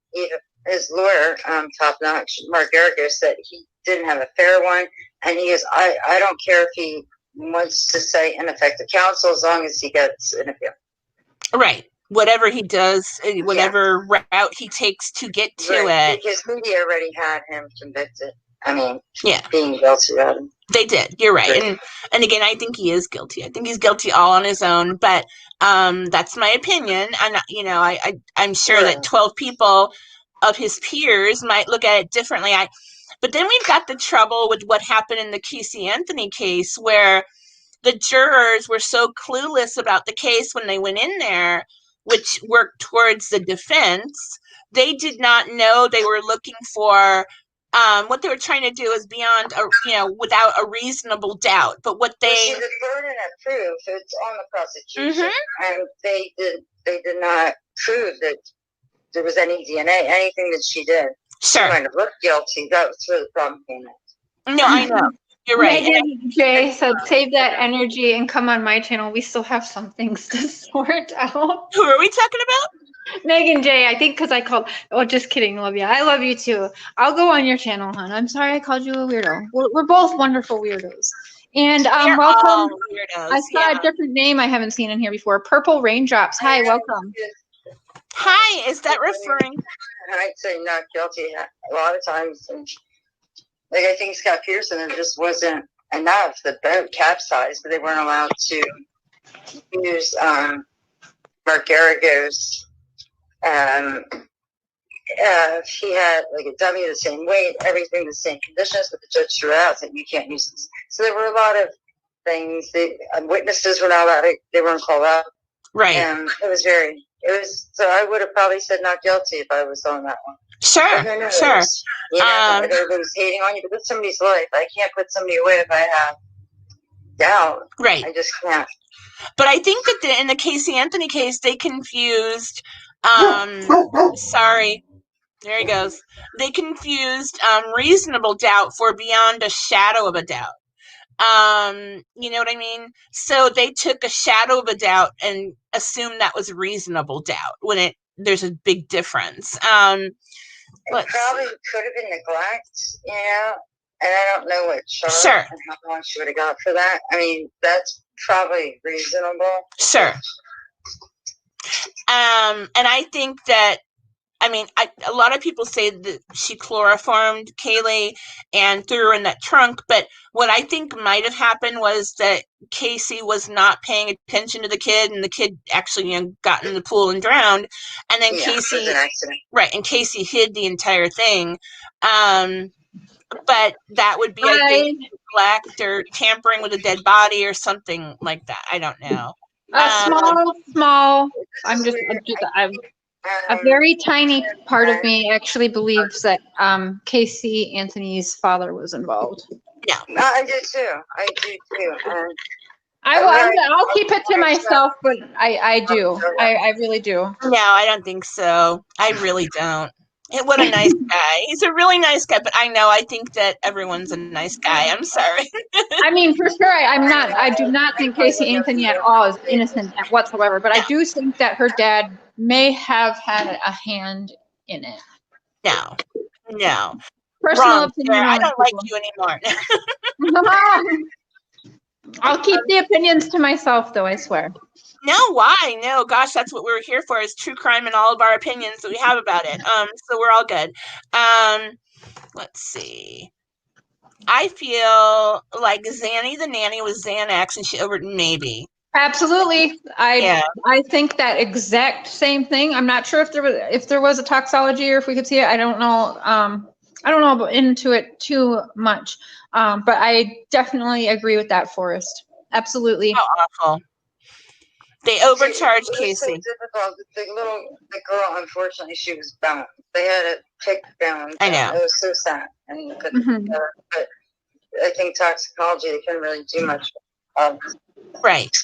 his lawyer, top notch, Mark Garrick, said he didn't have a fair one, and he goes, I don't care if he wants to say ineffective counsel as long as he gets an appeal. Right. Whatever he does, whatever route he takes to get to it. Because media already had him convicted. I mean, yeah, being guilty of him. They did. You're right. And again, I think he is guilty. I think he's guilty all on his own. But that's my opinion. And I'm sure that 12 people of his peers might look at it differently. But then we've got the trouble with what happened in the Casey Anthony case, where the jurors were so clueless about the case when they went in there, which worked towards the defense. They did not know they were looking for what they were trying to do is beyond without a reasonable doubt. But what they the burden of proof, it's on the prosecution, and they did not prove that there was any DNA, anything that she did. Sure. She might have looked guilty. That was where the problem came in. No, I know. You're right. Megan J said, save that energy and come on my channel. We still have some things to sort out. Who are we talking about? Megan J, I think because I called. Oh, just kidding, Olivia. I love you too. I'll go on your channel, hon. I'm sorry I called you a weirdo. We're both wonderful weirdos. And welcome. I saw a different name I haven't seen in here before. Purple Raindrops. Hi, welcome. Hi, is that referring? I'd say not guilty. A lot of times, like I think Scott Pearson, there just wasn't enough. The boat capsized, but they weren't allowed to use Mark Garrigo's. He had like a dummy the same weight, everything the same conditions, but the judge threw out that you can't use this. So there were a lot of things. Witnesses were not allowed. They weren't called out. Right. And so I would have probably said not guilty if I was on that one. Sure. Sure. Everybody's hating on you, but it's somebody's life. I can't put somebody away if I have doubt. Right. I just can't. But I think that in the Casey Anthony case, they confused. Sorry. There he goes. They confused reasonable doubt for beyond a shadow of a doubt. You know what I mean? So they took a shadow of a doubt and assumed that was reasonable doubt when there's a big difference. It probably could have been neglect, and I don't know what Charlotte and how long she would have got for that. I mean, that's probably reasonable. Sure. And I think that, a lot of people say that she chloroformed Kaylee and threw her in that trunk, but what I think might have happened was that Casey was not paying attention to the kid, and the kid actually got in the pool and drowned, and then Casey, it was an accident. Right, and Casey hid the entire thing. But that would be, I think, neglect or tampering with a dead body or something like that. I don't know. Small. A very tiny part of me actually believes that Casey Anthony's father was involved. No. I do too. I'll keep it to myself, but I do. I really do. No, I don't think so. I really don't. What a nice guy. He's a really nice guy, but I think that everyone's a nice guy. I'm sorry. I mean, for sure, I do not think Casey Anthony at all is innocent whatsoever, but I do think that her dad may have had a hand in it. No. Personal Wrong, opinion. Sarah. I don't like you anymore. I'll keep the opinions to myself, though, I swear. No, why? No, gosh, that's what we're here for, is true crime and all of our opinions that we have about it. So we're all good. Let's see. I feel like Zanny the nanny was Xanax and she maybe. Absolutely. I think that exact same thing. I'm not sure if there was a toxology or if we could see it. I don't know. I don't know into it too much. But I definitely agree with that, Forrest. Absolutely. How awful. They overcharged Casey. So difficult. The girl, unfortunately, she was bound. They had it picked bound. I know. It was so sad. And you couldn't but I think toxicology, they couldn't really do much. Right.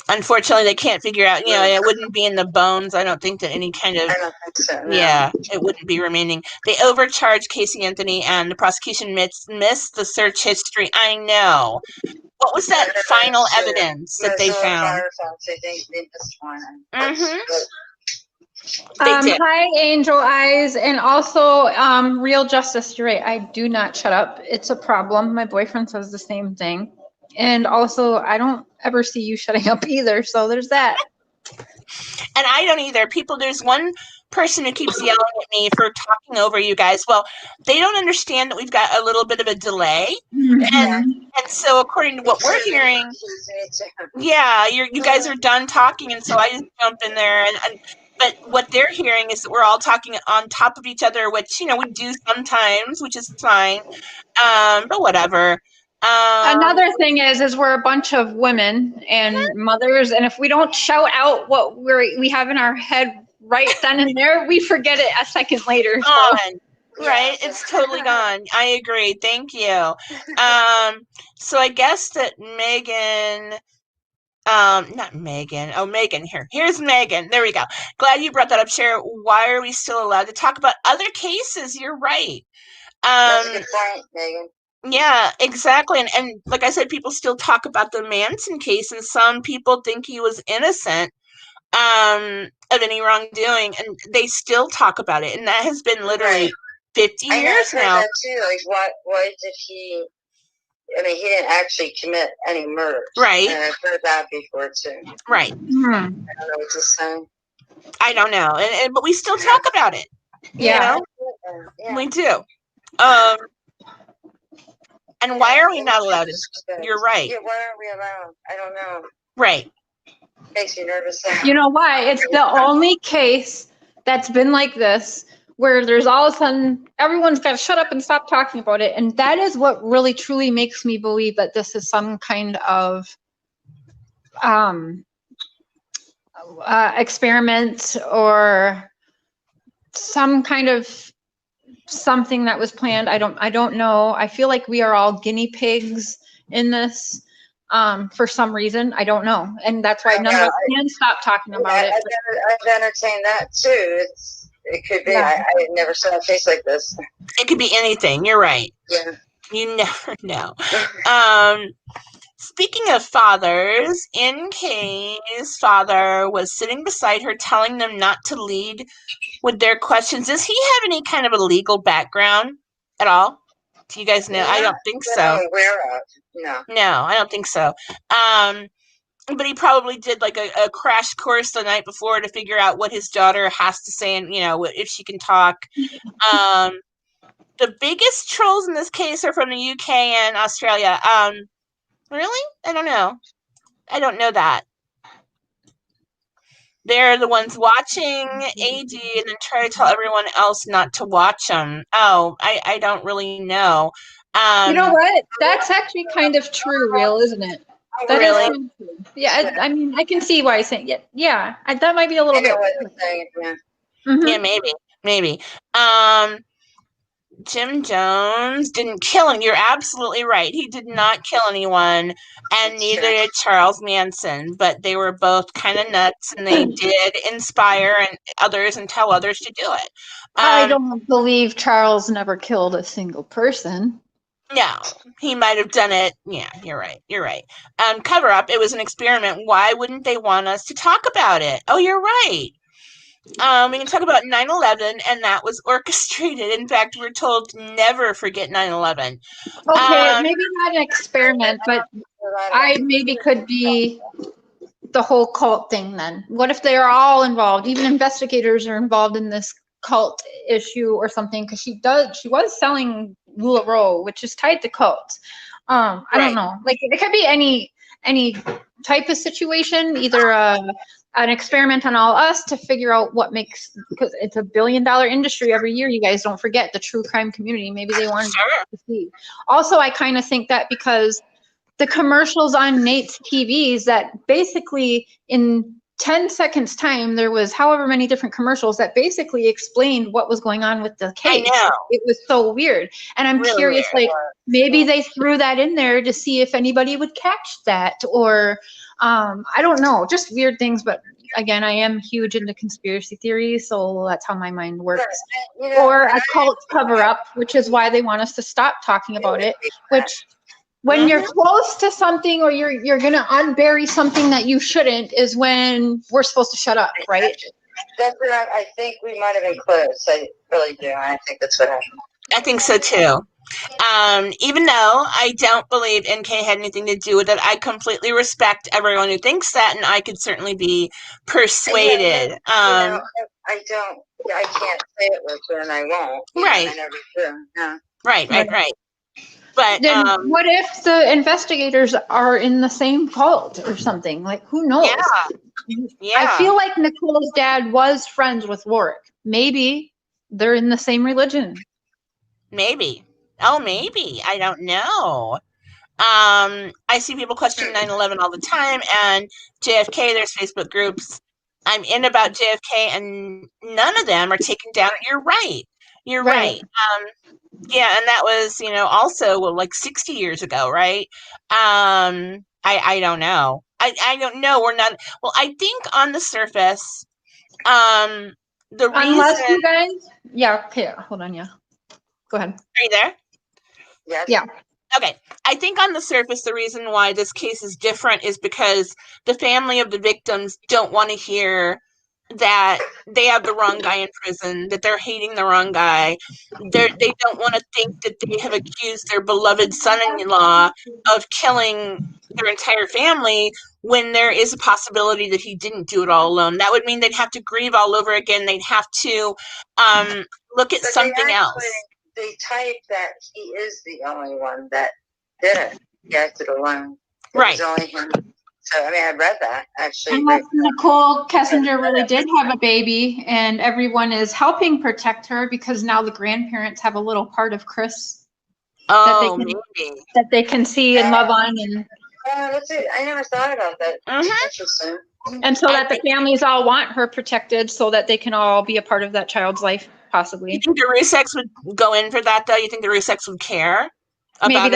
Unfortunately, they can't figure out, it wouldn't be in the bones. I don't think that any kind of, I don't think so, no. Yeah, it wouldn't be remaining. They overcharged Casey Anthony and the prosecution missed the search history. I know. What was that final evidence that they found? I think they missed one. Hi, Angel Eyes, and also Real Justice. You're right. I do not shut up. It's a problem. My boyfriend says the same thing. And also, I don't ever see you shutting up either. So there's that. And I don't either. There's one person who keeps yelling at me for talking over you guys. Well, they don't understand that we've got a little bit of a delay. And so according to what we're hearing, you guys are done talking, and so I just jump in there. But what they're hearing is that we're all talking on top of each other, which, we do sometimes, which is fine. But whatever. Another thing is we're a bunch of women and mothers, and if we don't shout out what we have in our head right then and there, we forget it a second later. Right, it's totally gone. I agree. Thank you. So I guess that Megan, not Megan. Oh, Megan here. Here's Megan. There we go. Glad you brought that up, Cher. Why are we still allowed to talk about other cases? You're right. That's a good point, Megan. Yeah, exactly. And like I said, people still talk about the Manson case, and some people think he was innocent of any wrongdoing, and they still talk about it. And that has been literally 50 years now. That too. Like, why did he? I mean, he didn't actually commit any murders. Right. And I've heard that before too. Right. I don't know what to say. I don't know, but we still talk about it. Yeah. We do. And why are we not allowed to? You're right. Yeah, why aren't we allowed? I don't know. Right. Makes you nervous. You know why? It's the only case that's been like this where there's all of a sudden everyone's got to shut up and stop talking about it. And that is what really truly makes me believe that this is some kind of experiment or some kind of something that was planned. I don't know. I feel like we are all guinea pigs in this for some reason. I don't know. And that's why none of us can stop talking about it. I've entertained that too. It could be. I never saw a case like this. It could be anything. You're right. Yeah. You never know. Speaking of fathers, in case father was sitting beside her telling them not to lead with their questions, does he have any kind of a legal background at all? Do you guys know? I don't think so. I'm aware of. No, I don't think so. But he probably did like a crash course the night before to figure out what his daughter has to say and, if she can talk. The biggest trolls in this case are from the UK and Australia. Really? I don't know. I don't know that. They're the ones watching AD and then try to tell everyone else not to watch them. Oh, I don't really know. You know what? That's actually kind of true, Real, isn't it? That really? Is kind of true. Yeah, I mean, I can see why he's saying it. Yeah, that might be a little bit. What I'm saying, yeah. Yeah, maybe. Jim Jones didn't kill him. You're absolutely right. He did not kill anyone, and neither did Charles Manson, but they were both kind of nuts, and they did inspire others and tell others to do it. I don't believe Charles never killed a single person. No, he might have done it. Yeah, you're right. You're right. Cover up. It was an experiment. Why wouldn't they want us to talk about it? Oh, you're right. We can talk about 9/11, and that was orchestrated. In fact, we're told to never forget 9/11. Okay, maybe not an experiment, but I maybe could be the whole cult thing then. What if they are all involved? Even investigators are involved in this cult issue or something, because she was selling LuLaRoe, which is tied to cults. I don't know. Like, it could be any type of situation, either an experiment on all us to figure out what makes, because it's a $1 billion industry every year. You guys don't forget the true crime community. Maybe they wanted to see. Also, I kind of think that because the commercials on Nate's TVs, that basically in 10 seconds time, there was however many different commercials that basically explained what was going on with the case. I know. It was so weird. And I'm really curious, like, maybe they threw that in there to see if anybody would catch that, or I don't know, just weird things. But again, I am huge into conspiracy theories, so that's how my mind works. Or a cult cover up, which is why they want us to stop talking about it, which when you're close to something, or you're going to unbury something that you shouldn't, is when we're supposed to shut up, right? That's what I think we might have been close. I really do. I think that's what happened. I think so too. Even though I don't believe NK had anything to do with it, I completely respect everyone who thinks that, and I could certainly be persuaded. I don't. I can't say it with her, and I won't. Right. I never do. No. Right. But then what if the investigators are in the same cult or something? Like, who knows? Yeah. I feel like Nicole's dad was friends with Warwick. Maybe they're in the same religion. Maybe. Oh, maybe. I don't know. I see people question 9/11 all the time, and JFK, there's Facebook groups I'm in about JFK, and none of them are taken down. You're right. You're right. Yeah, and that was, also like 60 years ago, right? I don't know. I don't know. We're not. Well, I think on the surface, the Unless reason. you guys. Yeah. Okay. Hold on. Yeah. Go ahead. Are you there? Yes. Yeah. Okay. I think on the surface, the reason why this case is different is because the family of the victims don't want to hear that they have the wrong guy in prison, that they're hating the wrong guy. They don't want to think that they have accused their beloved son-in-law of killing their entire family when there is a possibility that he didn't do it all alone. That would mean they'd have to grieve all over again. They'd have to look at something else. They type that he is the only one that did it. He acted alone. It was only him. So, I mean, I read that, actually. Unless Nicole Kessinger really did have a baby, and everyone is helping protect her because now the grandparents have a little part of Chris that they can see and love on. And that's it. I never thought about that. Interesting. And so that the families all want her protected so that they can all be a part of that child's life, possibly. You think the Ruseks would go in for that, though? You think the Ruseks would care? Maybe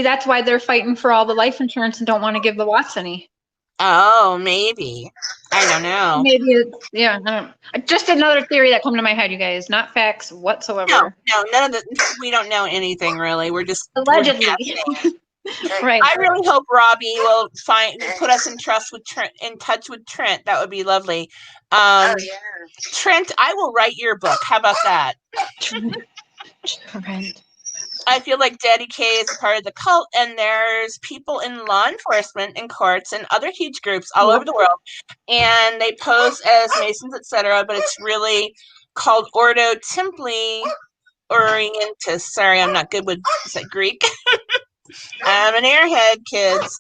that's why they're fighting for all the life insurance and don't want to give the Watts any. Oh, maybe. I don't know. Maybe I don't know. Just another theory that come to my head, you guys. Not facts whatsoever. No, none of the. We don't know anything really. We're just allegedly. Right. I really hope Robbie will put us in touch with Trent. That would be lovely. Trent, I will write your book. How about that? Trent. I feel like Daddy K is a part of the cult, and there's people in law enforcement and courts and other huge groups all over the world, and they pose as Masons, etc., but it's really called Ordo Templi Orientis. Sorry, I'm not good with, is that Greek? I'm an airhead, kids.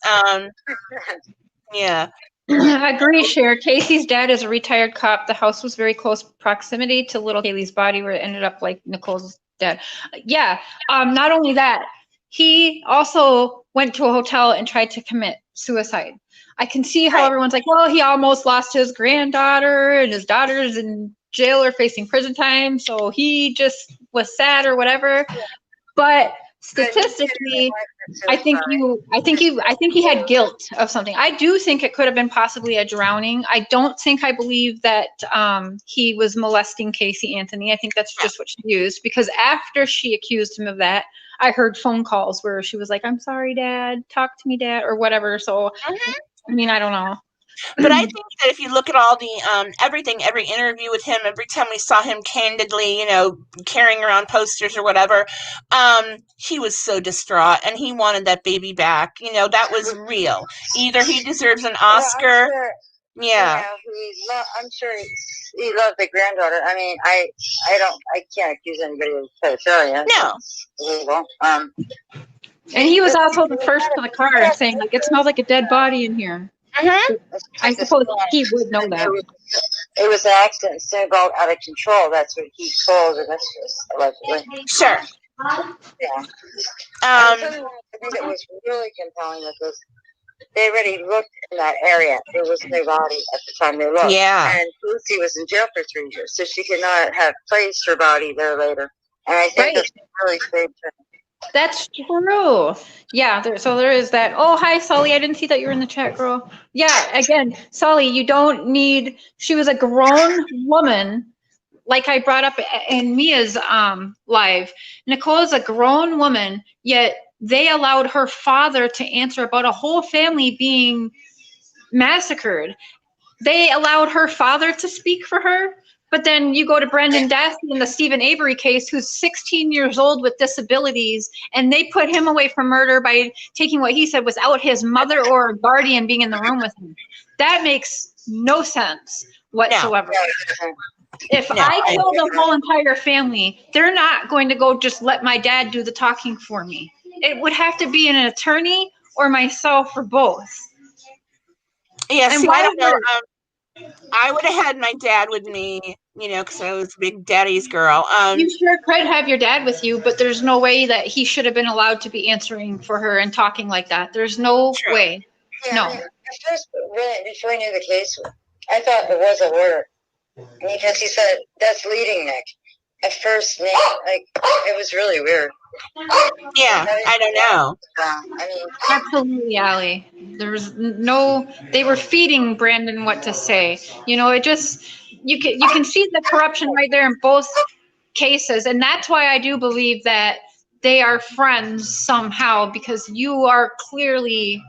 Yeah. Agree, Cher. Casey's dad is a retired cop. The house was very close proximity to little Haley's body, where it ended up like Nicole's dad. Yeah. Not only that, he also went to a hotel and tried to commit suicide. I can see how everyone's like, well, he almost lost his granddaughter, and his daughter's in jail or facing prison time, so he just was sad or whatever. But statistically, I think he had guilt of something. I do think it could have been possibly a drowning. I believe that he was molesting Casey Anthony. I think that's just what she used, because after she accused him of that, I heard phone calls where she was like, "I'm sorry, Dad. Talk to me, Dad," or whatever. So, I mean, I don't know. But I think that if you look at all the everything, every interview with him, every time we saw him candidly, you know, carrying around posters or whatever, he was so distraught and he wanted that baby back. You know, that was real. Either he deserves an Oscar. Yeah. I'm sure he loved the granddaughter. I mean, I can't accuse anybody of pedophilia. No. Illegal. And he was also the first to the car saying, like, it smells like a dead body in here. I suppose he would know that. It was an accident. Snowballed out of control. That's what he told the mistress, allegedly. Sure. Yeah. I think it was really compelling that they already looked in that area. There was no body at the time they looked. Yeah. And Lucy was in jail for 3 years, so she could not have placed her body there later. And I think that's really saved her. That's true. Yeah, there is that. Oh, hi, Sully. I didn't see that you were in the chat, girl. Yeah, again, Sully, you don't need, she was a grown woman, like I brought up in Mia's live. Nicole is a grown woman, yet they allowed her father to answer about a whole family being massacred. They allowed her father to speak for her. But then you go to Brendan Dassey in the Stephen Avery case, who's 16 years old with disabilities, and they put him away from murder by taking what he said without his mother or a guardian being in the room with him. That makes no sense whatsoever. No. If I kill the whole entire family, they're not going to go just let my dad do the talking for me. It would have to be an attorney or myself or both. Yeah, see, I don't know. I would have had my dad with me, you know, because I was a big daddy's girl. You sure could have your dad with you, but there's no way that he should have been allowed to be answering for her and talking like that. There's no way. Yeah, no. I mean, before I knew the case, I thought it was a lawyer. Because he said, that's leading Nick. At first, Nick, like, it was really weird. Yeah, I don't know. I mean, absolutely, Allie. There's no. They were feeding Brandon what to say. You know, it just you can see the corruption right there in both cases, and that's why I do believe that they are friends somehow, because you are clearly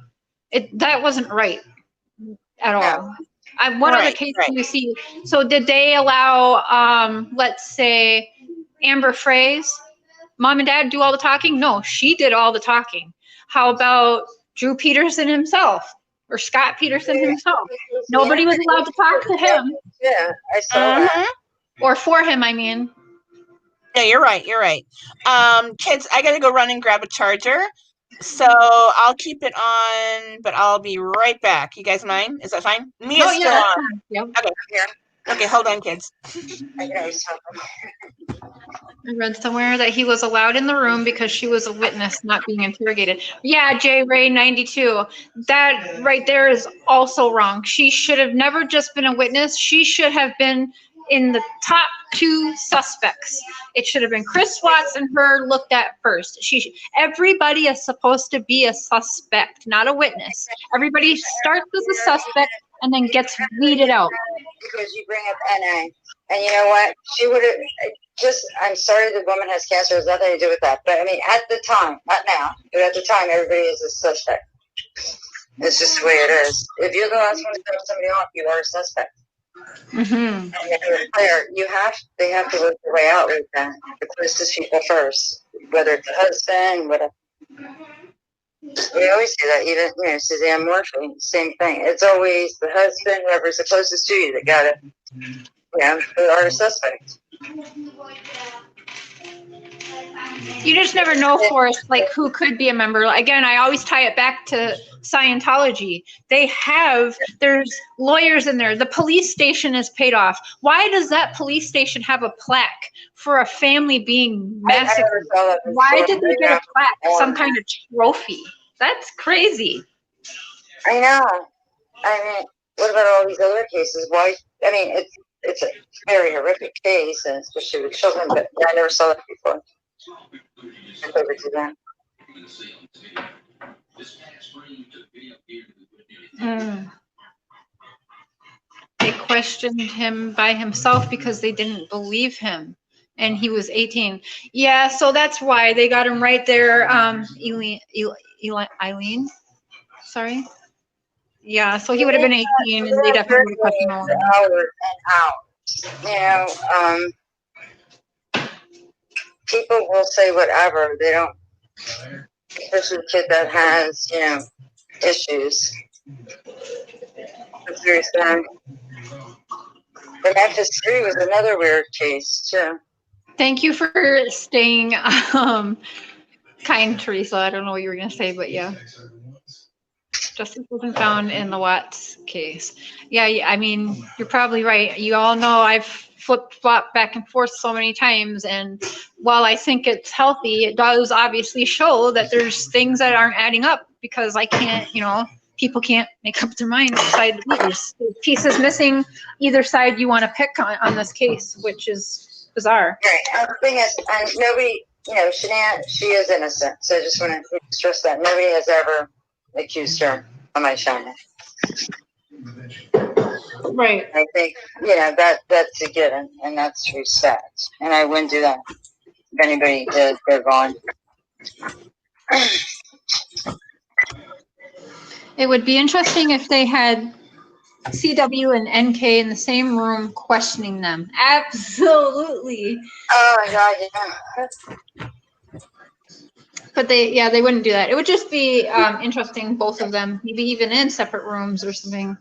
that wasn't right at all. One other case you see. So did they allow, let's say, Amber Frey's mom and dad do all the talking? No, she did all the talking. How about Drew Peterson himself or Scott Peterson himself? Nobody was allowed to talk to him. Yeah, I saw that. Or for him, I mean. Yeah, you're right. You're right. Kids, I got to go run and grab a charger. So I'll keep it on, but I'll be right back. You guys mind? Is that fine? Mia's still on. Yep. Okay. Okay, hold on, kids. I read somewhere that he was allowed in the room because she was a witness not being interrogated. Yeah, J. Ray 92. That right there is also wrong. She should have never just been a witness. She should have been in the top 2 suspects. It should have been Chris Watts and her looked at first. Everybody is supposed to be a suspect, not a witness. Everybody starts as a suspect and then gets weeded out. Because you bring up NA, and you know what? She would have I'm sorry the woman has cancer. It has nothing to do with that. But I mean, at the time, not now, but at the time, everybody is a suspect. It's just the way it is. If you're the last one to cut somebody off, you are a suspect. Mm-hmm. And if you're a player, they have to work their way out with that. The closest people first, whether it's a husband, whatever. We always see that, even Suzanne Murphy, same thing. It's always the husband, whoever's the closest to you, that got it. They are a suspect. You just never know, Forrest, like who could be a member. Again, I always tie it back to Scientology. There's lawyers in there. The police station is paid off. Why does that police station have a plaque for a family being massacred? Why did they get a plaque? Some kind of trophy? That's crazy. I know. I mean, what about all these other cases? Why? I mean, it's a very horrific case, and especially with children. But I never saw that before. I've never did that. They questioned him by himself because they didn't believe him, and he was 18. Yeah, so that's why they got him right there. Eileen, sorry. Yeah, so he would have been 18, and they definitely would have questioned him. Hours and hours. People will say whatever. They don't, especially a kid that has, issues. It's very sad. But Memphis 3 was another weird case, too. Thank you for staying kind, Teresa. I don't know what you were going to say, but yeah. Justice wasn't found in the Watts case. Yeah, I mean, you're probably right. You all know I've flip-flopped back and forth so many times, and while I think it's healthy, it does obviously show that there's things that aren't adding up, because I can't, people can't make up their minds decide to lose. There's pieces missing either side you want to pick on this case, which is bizarre. Right. The thing is, and nobody, Shanann, she is innocent. So I just want to stress that nobody has ever accused her of my China. Right. I think, that's a given, and that's respect. And I wouldn't do that if anybody did. They're gone. It would be interesting if they had CW and NK in the same room questioning them. Absolutely. Oh my God, yeah. But they wouldn't do that. It would just be interesting, both of them, maybe even in separate rooms or something.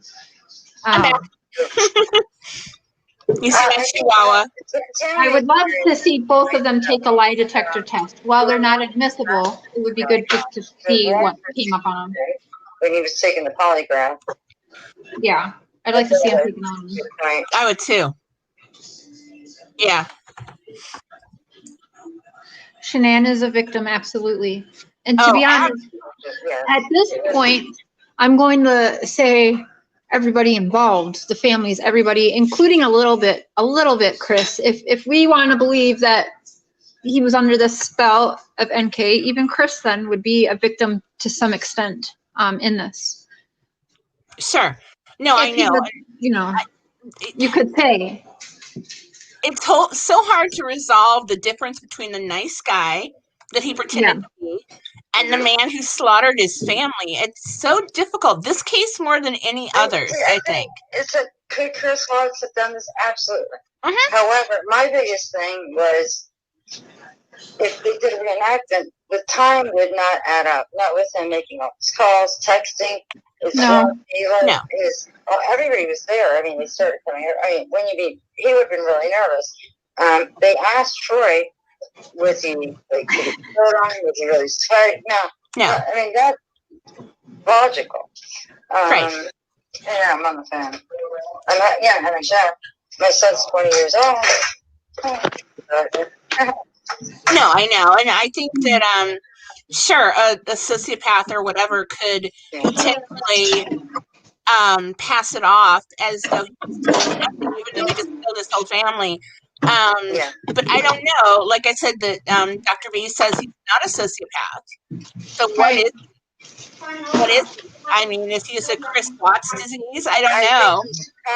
You see that Chihuahua? I would love to see both of them take a lie detector test. While they're not admissible, it would be good just to see what came up on them. When he was taking the polygraph. Yeah, I'd like to see him take it on. I would too. Yeah. Shanann is a victim, absolutely. And to be honest, at this point, I'm going to say everybody involved, the families, everybody, including a little bit, Chris. If we want to believe that he was under the spell of NK, even Chris then would be a victim to some extent in this. Sure. No, I know. You could say. It's so hard to resolve the difference between the nice guy that he pretended to be and the man who slaughtered his family. It's so difficult. This case more than any others, I think. Could Chris Watts have done this? Absolutely. However, my biggest thing was, if they did a reenactment, the time would not add up. Not with him making all his calls, texting. Everybody was there. I mean, they started coming here. I mean, he would have been really nervous. They asked Troy, was he like, did he throw on? Was he really sweating? No. I mean, that's logical. Right. Yeah, I'm a fan. I'm having a shower. My son's 20 years old. No, I know. And I think that, sure, a sociopath or whatever could potentially pass it off as though they just killed his whole family. But I don't know. Like I said, that Dr. V says he's not a sociopath. So what is I mean, if he's a Chris Watts disease, I don't know.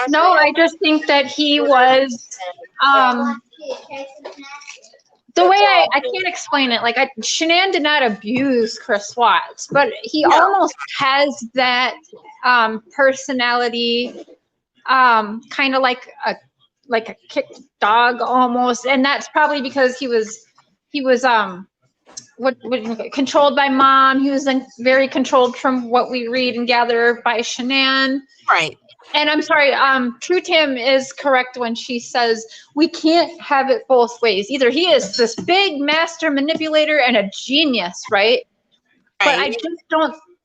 No, I just think that he was the way I can't explain it. Like, Shanann did not abuse Chris Watts, but he almost has that personality, kind of like a kicked dog almost, and that's probably because he was controlled by mom. He was very controlled, from what we read and gather, by Shanann. Right. And I'm sorry, True Tim is correct when she says we can't have it both ways. Either he is this big master manipulator and a genius, right? But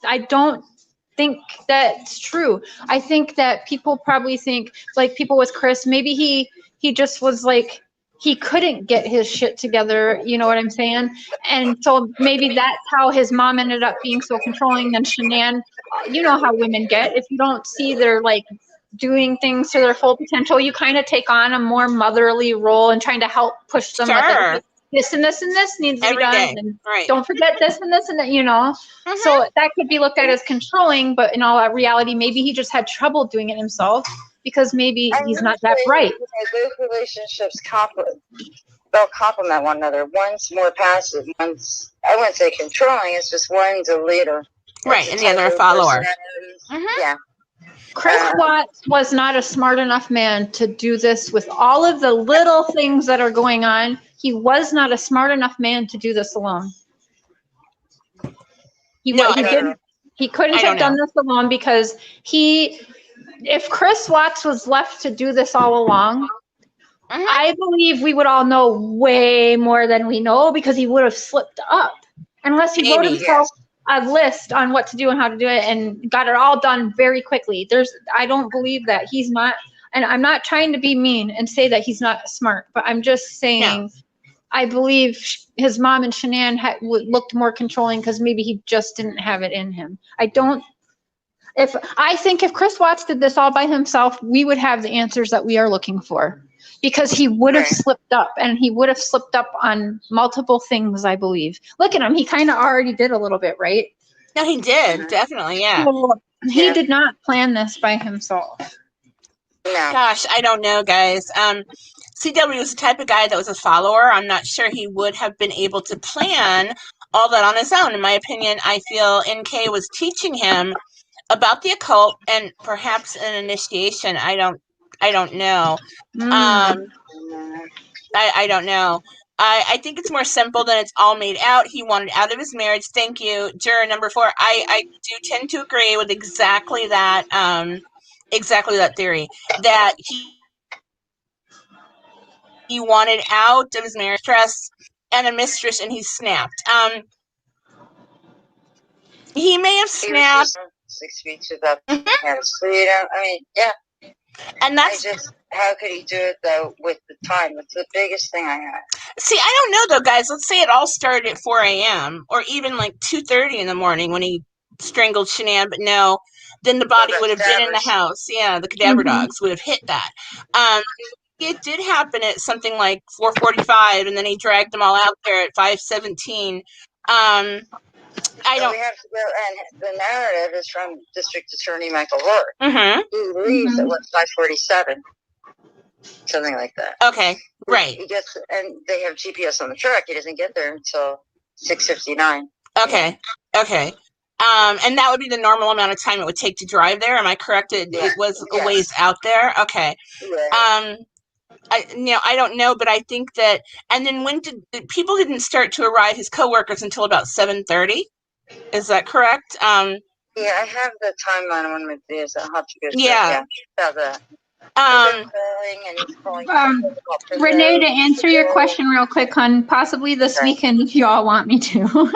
I don't think that's true. I think that people probably think, like people with Chris, maybe he just was like, he couldn't get his shit together, you know what I'm saying? And so maybe that's how his mom ended up being so controlling. Then Shanann, you know how women get. If you don't see their like doing things to their full potential, you kind of take on a more motherly role and trying to help push them with like, this and this and this needs to be done. And don't forget this and this and that, you know. So that could be looked at as controlling, but in all reality, maybe he just had trouble doing it himself because maybe he's not that bright. Those relationships they'll complement one another. One's more passive, one's, I wouldn't say controlling, it's just one's a leader. Right, and the other a follower. Yeah. Chris Watts was not a smart enough man to do this with all of the little things that are going on. He was not a smart enough man to do this alone. He couldn't have done this alone because if Chris Watts was left to do this all along, I believe we would all know way more than we know because he would have slipped up unless he wrote himself a list on what to do and how to do it and got it all done very quickly. I don't believe that he's not, and I'm not trying to be mean and say that he's not smart, but I'm just saying I believe his mom and Shanann looked more controlling because maybe he just didn't have it in him. I think if Chris Watts did this all by himself, we would have the answers that we are looking for. Because he would have slipped up, and he would have slipped up on multiple things, I believe. Look at him. He kind of already did a little bit, right? No, he did. Definitely, yeah. So he did not plan this by himself. No. Gosh, I don't know, guys. CW was the type of guy that was a follower. I'm not sure he would have been able to plan all that on his own. In my opinion, I feel NK was teaching him about the occult and perhaps an initiation. I don't know. I don't know. I think it's more simple than it's all made out. He wanted out of his marriage. Thank you. Juror number 4. I do tend to agree with exactly that theory that he wanted out of his marriage, stress, and a mistress, and he snapped. He may have snapped. 6 feet to the street. I mean, yeah. And that's how could he do it though with the time? That's the biggest thing I have. See, I don't know though, guys. Let's say it all started at 4 a.m. or even like 2:30 in the morning when he strangled Shanann, but no, then the body would have been in the house. Yeah, the cadaver dogs would have hit that. It did happen at something like 4:45, and then he dragged them all out there at 5:17. We have to go, and the narrative is from District Attorney Michael Rourke. He believes it was 5:47, something like that. Okay, right. He gets, and they have GPS on the truck. He doesn't get there until 6:59. Okay. And that would be the normal amount of time it would take to drive there. Am I correct? It was a ways out there. Okay. Yeah. I don't know, but I think that. And then when people didn't start to arrive, his coworkers, until about 7:30? Is that correct? Yeah, I have the timeline on my videos. I'll have to go. Yeah. Renee, to answer your question real quick, hon, possibly this weekend if you all want me to.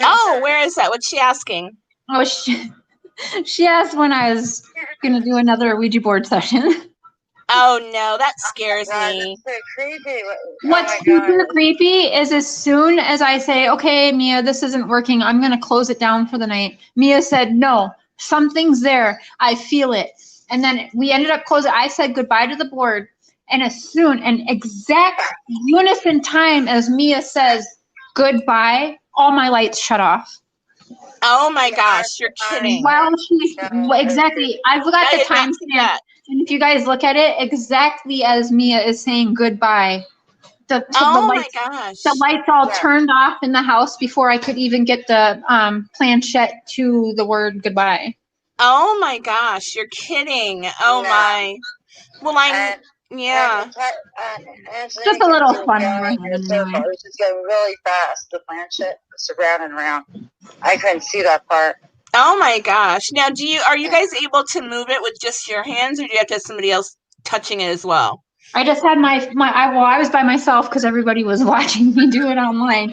Oh, where is that? What's she asking? Oh, she asked when I was going to do another Ouija board session. Oh no, that scares me. That's so creepy. What's super creepy is as soon as I say, okay, Mia, this isn't working, I'm going to close it down for the night. Mia said, no, something's there. I feel it. And then we ended up closing. I said goodbye to the board. And as soon, an exact unison time as Mia says goodbye, all my lights shut off. Oh my gosh, you're kidding. Well, exactly. I've got the timestamp. And if you guys look at it, exactly as Mia is saying goodbye, the lights all turned off in the house before I could even get the planchette to the word goodbye. Oh my gosh, you're kidding. Oh my. Well, just a little fun. It's just going really fast. The planchette was around and around. I couldn't see that part. Oh my gosh. Now, are you guys able to move it with just your hands, or do you have to have somebody else touching it as well? I just had I was by myself because everybody was watching me do it online.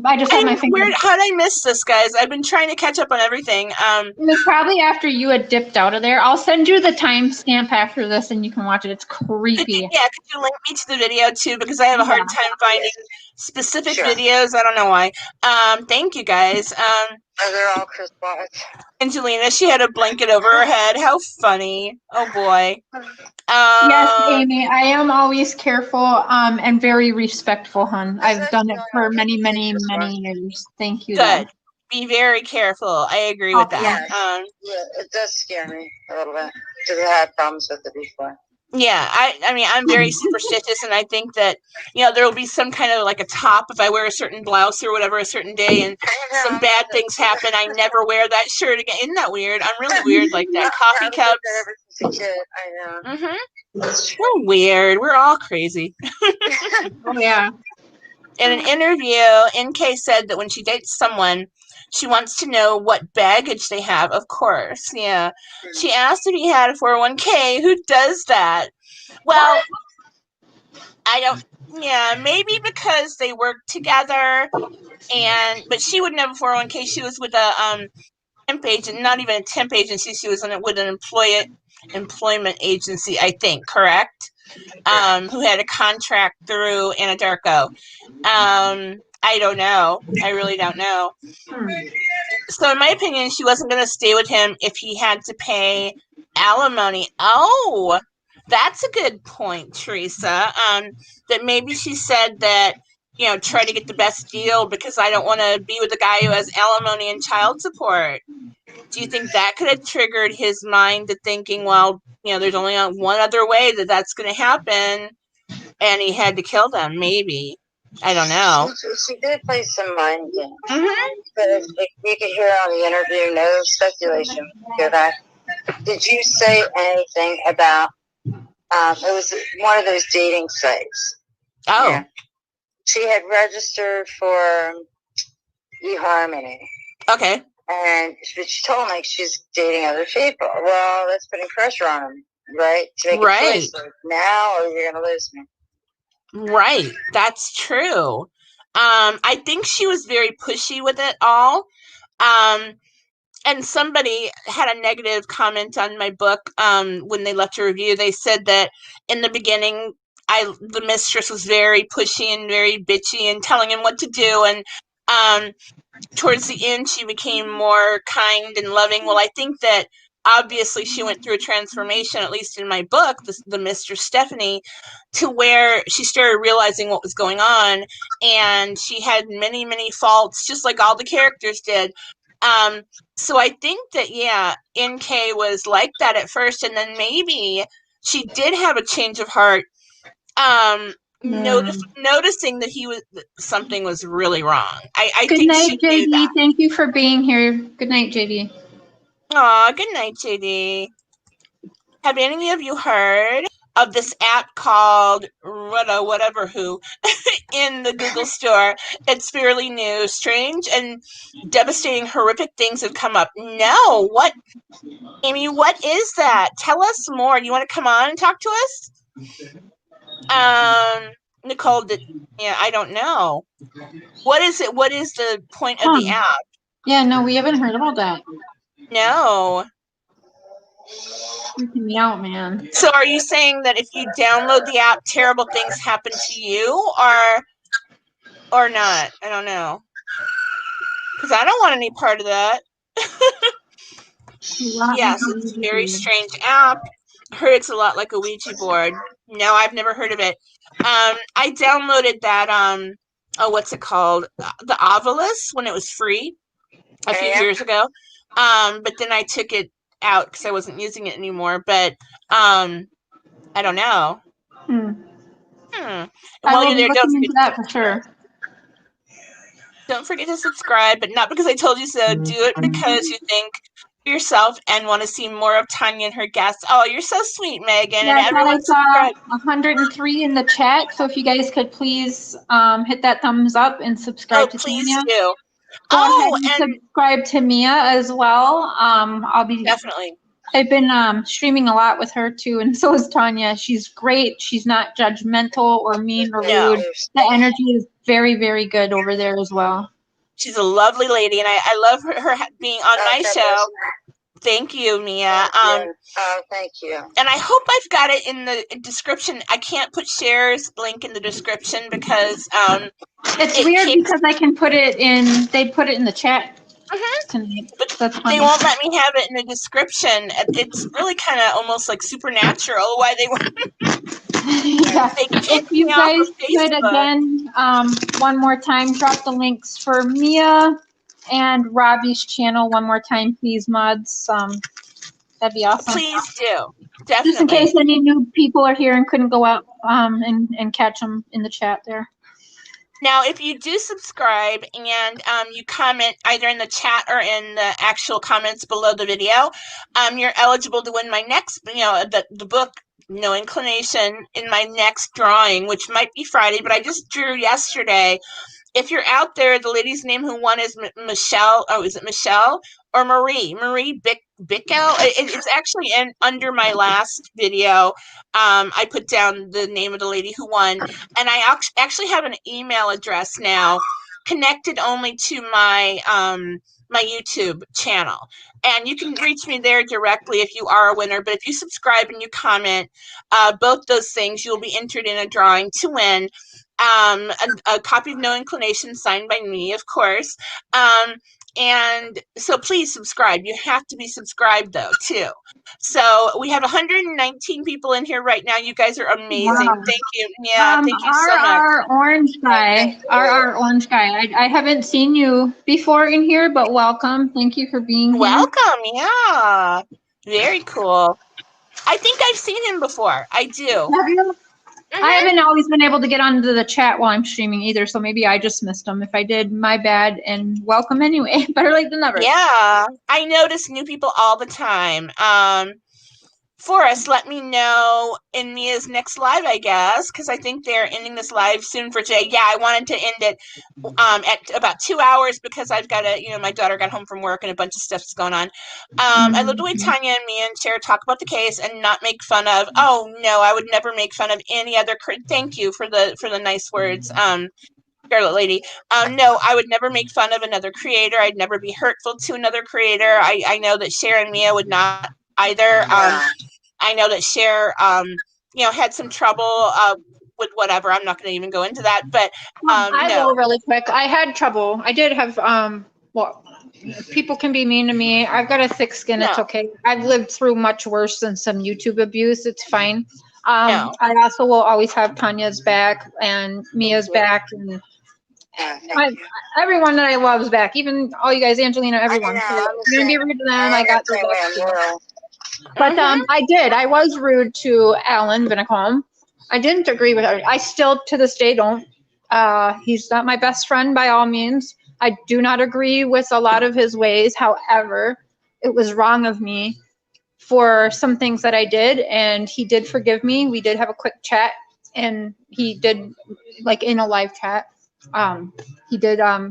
I just had my fingers. How did I miss this, guys? I've been trying to catch up on everything. It was probably after you had dipped out of there. I'll send you the timestamp after this, and you can watch it. It's creepy. Could you link me to the video too? Because I have a hard time specific videos. I don't know why. Thank you guys. They're all Chris Watts. Angelina, she had a blanket over her head. How funny. Oh boy. Yes, Amy, I am always careful and very respectful, hon. I've done it for many, many, many years. Thank you. Good. Be very careful. I agree with that. Yeah, it does scare me a little bit because I had problems with it before. Yeah, I mean, I'm very superstitious, and I think that, you know, there will be some kind of like a top if I wear a certain blouse or whatever a certain day, and some bad things happen. I never wear that shirt again. Isn't that weird? I'm really weird like that. Coffee cups. Ever since a kid, I know. We're weird. We're all crazy. Oh, yeah. In an interview, NK said that when she dates someone, she wants to know what baggage they have, of course. Yeah. She asked if he had a 401k. Who does that? Well, I don't, yeah, maybe because they work together, but she wouldn't have a 401k. She was with a temp agent, not even a temp agency. She was with an employment agency, I think, correct? Who had a contract through Anadarko. I don't know. I really don't know. So in my opinion, she wasn't going to stay with him if he had to pay alimony. Oh, that's a good point, Teresa. That maybe she said that, you know, try to get the best deal because I don't want to be with a guy who has alimony and child support. Do you think that could have triggered his mind to thinking, well, you know, there's only one other way that that's going to happen, and he had to kill them? Maybe. I don't know. She did play some mind games. But you could hear on the interview, no speculation. Hear that? Did you say anything about, it was one of those dating sites. Oh. Yeah. She had registered for eHarmony. Okay. But she told him, like, she's dating other people. Well, that's putting pressure on him, right? To make a choice, like, now or you're going to lose me. Right. That's true. I think she was very pushy with it all. And somebody had a negative comment on my book when they left a review. They said that in the beginning, the mistress was very pushy and very bitchy and telling him what to do. And towards the end, she became more kind and loving. Well, I think that obviously she went through a transformation, at least in my book, the Mistress Stephanie, to where she started realizing what was going on. And she had many, many faults, just like all the characters did. So I think that, yeah, NK was like that at first, and then maybe she did have a change of heart, noticing that something was really wrong. I Good think night, she knew JD. that. Thank you for being here. Good night, JD. Aw, good night, JD. Have any of you heard of this app called whatever who in the Google store? It's fairly new. Strange and devastating, horrific things have come up. No, what, Amy? What is that? Tell us more. Do you want to come on and talk to us? Nicole, I don't know. What is it? What is the point of the app? Yeah, no, we haven't heard about that. No. Freaking me out, man. So are you saying that if you download the app, terrible things happen to you, or not? I don't know. Because I don't want any part of that. Yes, it's a very strange app. I heard it's a lot like a Ouija board. No, I've never heard of it. I downloaded that, what's it called? The Ovilus when it was free a few years ago. But then I took it out because I wasn't using it anymore. But I don't know. I will be looking into that for sure. Don't forget to subscribe, but not because I told you so. Do it because you think yourself and want to see more of Tanya and her guests. Oh, you're so sweet, Megan. Yeah, and everyone I saw 103 in the chat. So if you guys could please hit that thumbs up and subscribe to Tanya. Please do. Go ahead and subscribe to Mia as well. I'll be definitely. I've been streaming a lot with her too, and so is Tanya. She's great. She's not judgmental or mean or rude. The energy is very, very good over there as well. She's a lovely lady, and I love her being on my show. Thank you, Mia. Thank you. And I hope I've got it in the description. I can't put Cher's link in the description because it's weird because I can put it in. They put it in the chat tonight. But that's funny. They won't let me have it in the description. It's really kind of almost like supernatural why they won't. Yeah. If you guys could again, one more time, drop the links for Mia and Robbie's channel one more time, please, mods. That'd be awesome. Please do. Definitely. Just in case any new people are here and couldn't go out and catch them in the chat there. Now, if you do subscribe and you comment either in the chat or in the actual comments below the video, you're eligible to win my next, the book, No Inclination, in my next drawing, which might be Friday, but I just drew yesterday. If you're out there, the lady's name who won is Michelle. Oh, is it Michelle or Marie? Marie Bickel. It's actually under my last video. I put down the name of the lady who won, and I actually have an email address now connected only to my my YouTube channel, and you can reach me there directly if you are a winner. But if you subscribe and you comment, both those things, you'll be entered in a drawing to win. A copy of No Inclination signed by me, of course. And so please subscribe. You have to be subscribed, though, too. So we have 119 people in here right now. You guys are amazing. Wow. Thank you. Yeah, thank you so much. Our orange guy, our orange guy. I haven't seen you before in here, but welcome. Thank you for being here. Welcome. Yeah. Very cool. I think I've seen him before. I do. Have you? I haven't always been able to get onto the chat while I'm streaming either, so maybe I just missed them. If I did, my bad, and welcome anyway. Better late than never. Yeah, I notice new people all the time. Forrest, let me know in Mia's next live, I guess, because I think they're ending this live soon for today. Yeah, I wanted to end it at about 2 hours because I've got to, my daughter got home from work and a bunch of stuff's going on. I love the way Tanya and Mia and Cher talk about the case and not make fun of. Oh no, I would never make fun of any other. Thank you for the nice words, Scarlet Lady. No, I would never make fun of another creator. I'd never be hurtful to another creator. I know that Cher and Mia would not either. I know that Cher, had some trouble with whatever. I'm not going to even go into that, but I will really quick. I had trouble. I did have people can be mean to me. I've got a thick skin. It's okay. I've lived through much worse than some YouTube abuse. It's fine. I also will always have Tanya's back and Mia's back and everyone that I love is back. Even all you guys, Angelina, everyone. So you're gonna be rude to them. I got their back. But I was rude to Alan Vinicombe. I didn't agree with her. I still, to this day, don't. He's not my best friend by all means. I do not agree with a lot of his ways. However, it was wrong of me for some things that I did, and he did forgive me. We did have a quick chat, and he did, like in a live chat, he did, I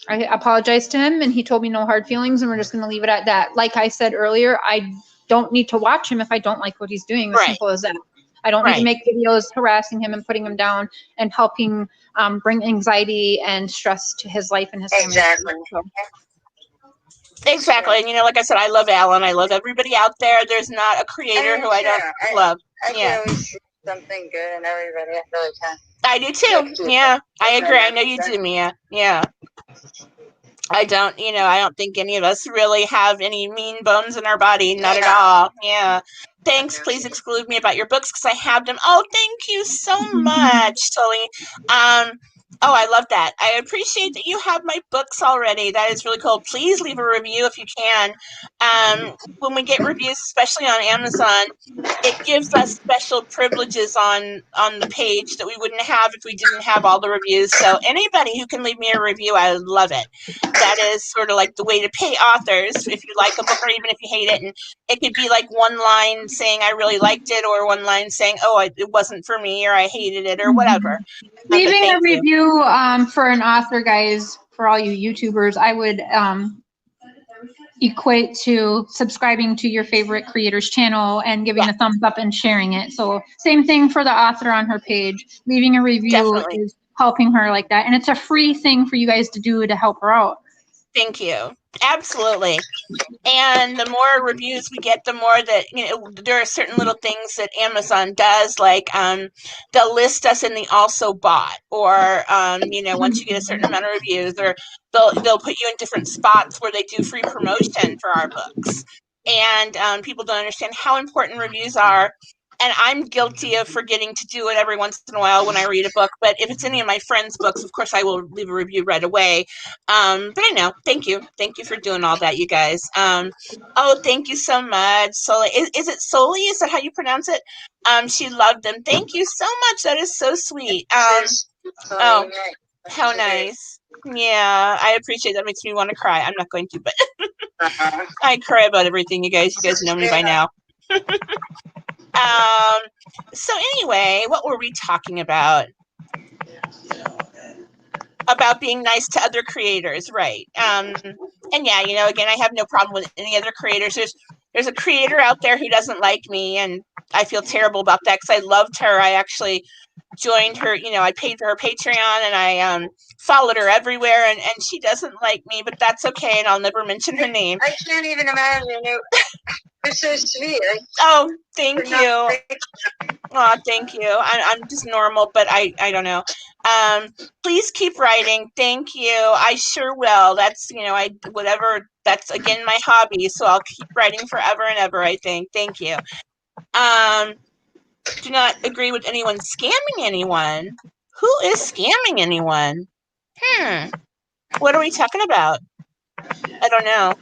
apologized to him, and he told me no hard feelings, and we're just going to leave it at that. Like I said earlier, I don't need to watch him if I don't like what he's doing. As simple as that. I don't need to make videos harassing him and putting him down and helping bring anxiety and stress to his life and his family. Exactly. So. Exactly. And like I said, I love Alan. I love everybody out there. There's not a creator who I don't love. I can always see something good in everybody. I really can. I do too. Yeah, I agree. I know you do, Mia. Yeah. I don't think any of us really have any mean bones in our body. Not at all. Yeah. Thanks. Please exclude me about your books because I have them. Oh, thank you so much, Sully. Oh, I love that. I appreciate that you have my books already. That is really cool. Please leave a review if you can. When we get reviews, especially on Amazon, it gives us special privileges on the page that we wouldn't have if we didn't have all the reviews. So anybody who can leave me a review, I would love it. That is sort of like the way to pay authors if you like a book or even if you hate it. And it could be like one line saying I really liked it or one line saying, oh, it wasn't for me or I hated it or whatever. Leaving a review for an author, guys, for all you YouTubers, I would equate to subscribing to your favorite creator's channel and giving a thumbs up and sharing it. So same thing for the author on her page. Leaving a review is helping her like that. And it's a free thing for you guys to do to help her out. Thank you. Absolutely. And the more reviews we get, the more that, there are certain little things that Amazon does, like they'll list us in the also bought, or once you get a certain amount of reviews, or they'll put you in different spots where they do free promotion for our books. And people don't understand how important reviews are. And I'm guilty of forgetting to do it every once in a while when I read a book. But if it's any of my friends' books, of course, I will leave a review right away. But I know. Thank you. Thank you for doing all that, you guys. Oh, thank you so much. Soli, is it Soli? Is that how you pronounce it? She loved them. Thank you so much. That is so sweet. Oh, how nice. Yeah, I appreciate that. Makes me want to cry. I'm not going to, but I cry about everything, you guys. You guys know me by now. So anyway, what were we talking about? About being nice to other creators, right? And yeah, again, I have no problem with any other creators. There's a creator out there who doesn't like me, and I feel terrible about that because I loved her. I actually joined her, I paid for her Patreon, and I followed her everywhere, and she doesn't like me, but that's okay, and I'll never mention her name. I can't even imagine it. You're so sweet. Oh, thank you. Oh, thank you. I'm just normal, but I don't know. Please keep writing. Thank you. I sure will. That's, that's again my hobby, so I'll keep writing forever and ever, I think. Thank you. Do not agree with anyone scamming anyone. Who is scamming anyone? What are we talking about? I don't know.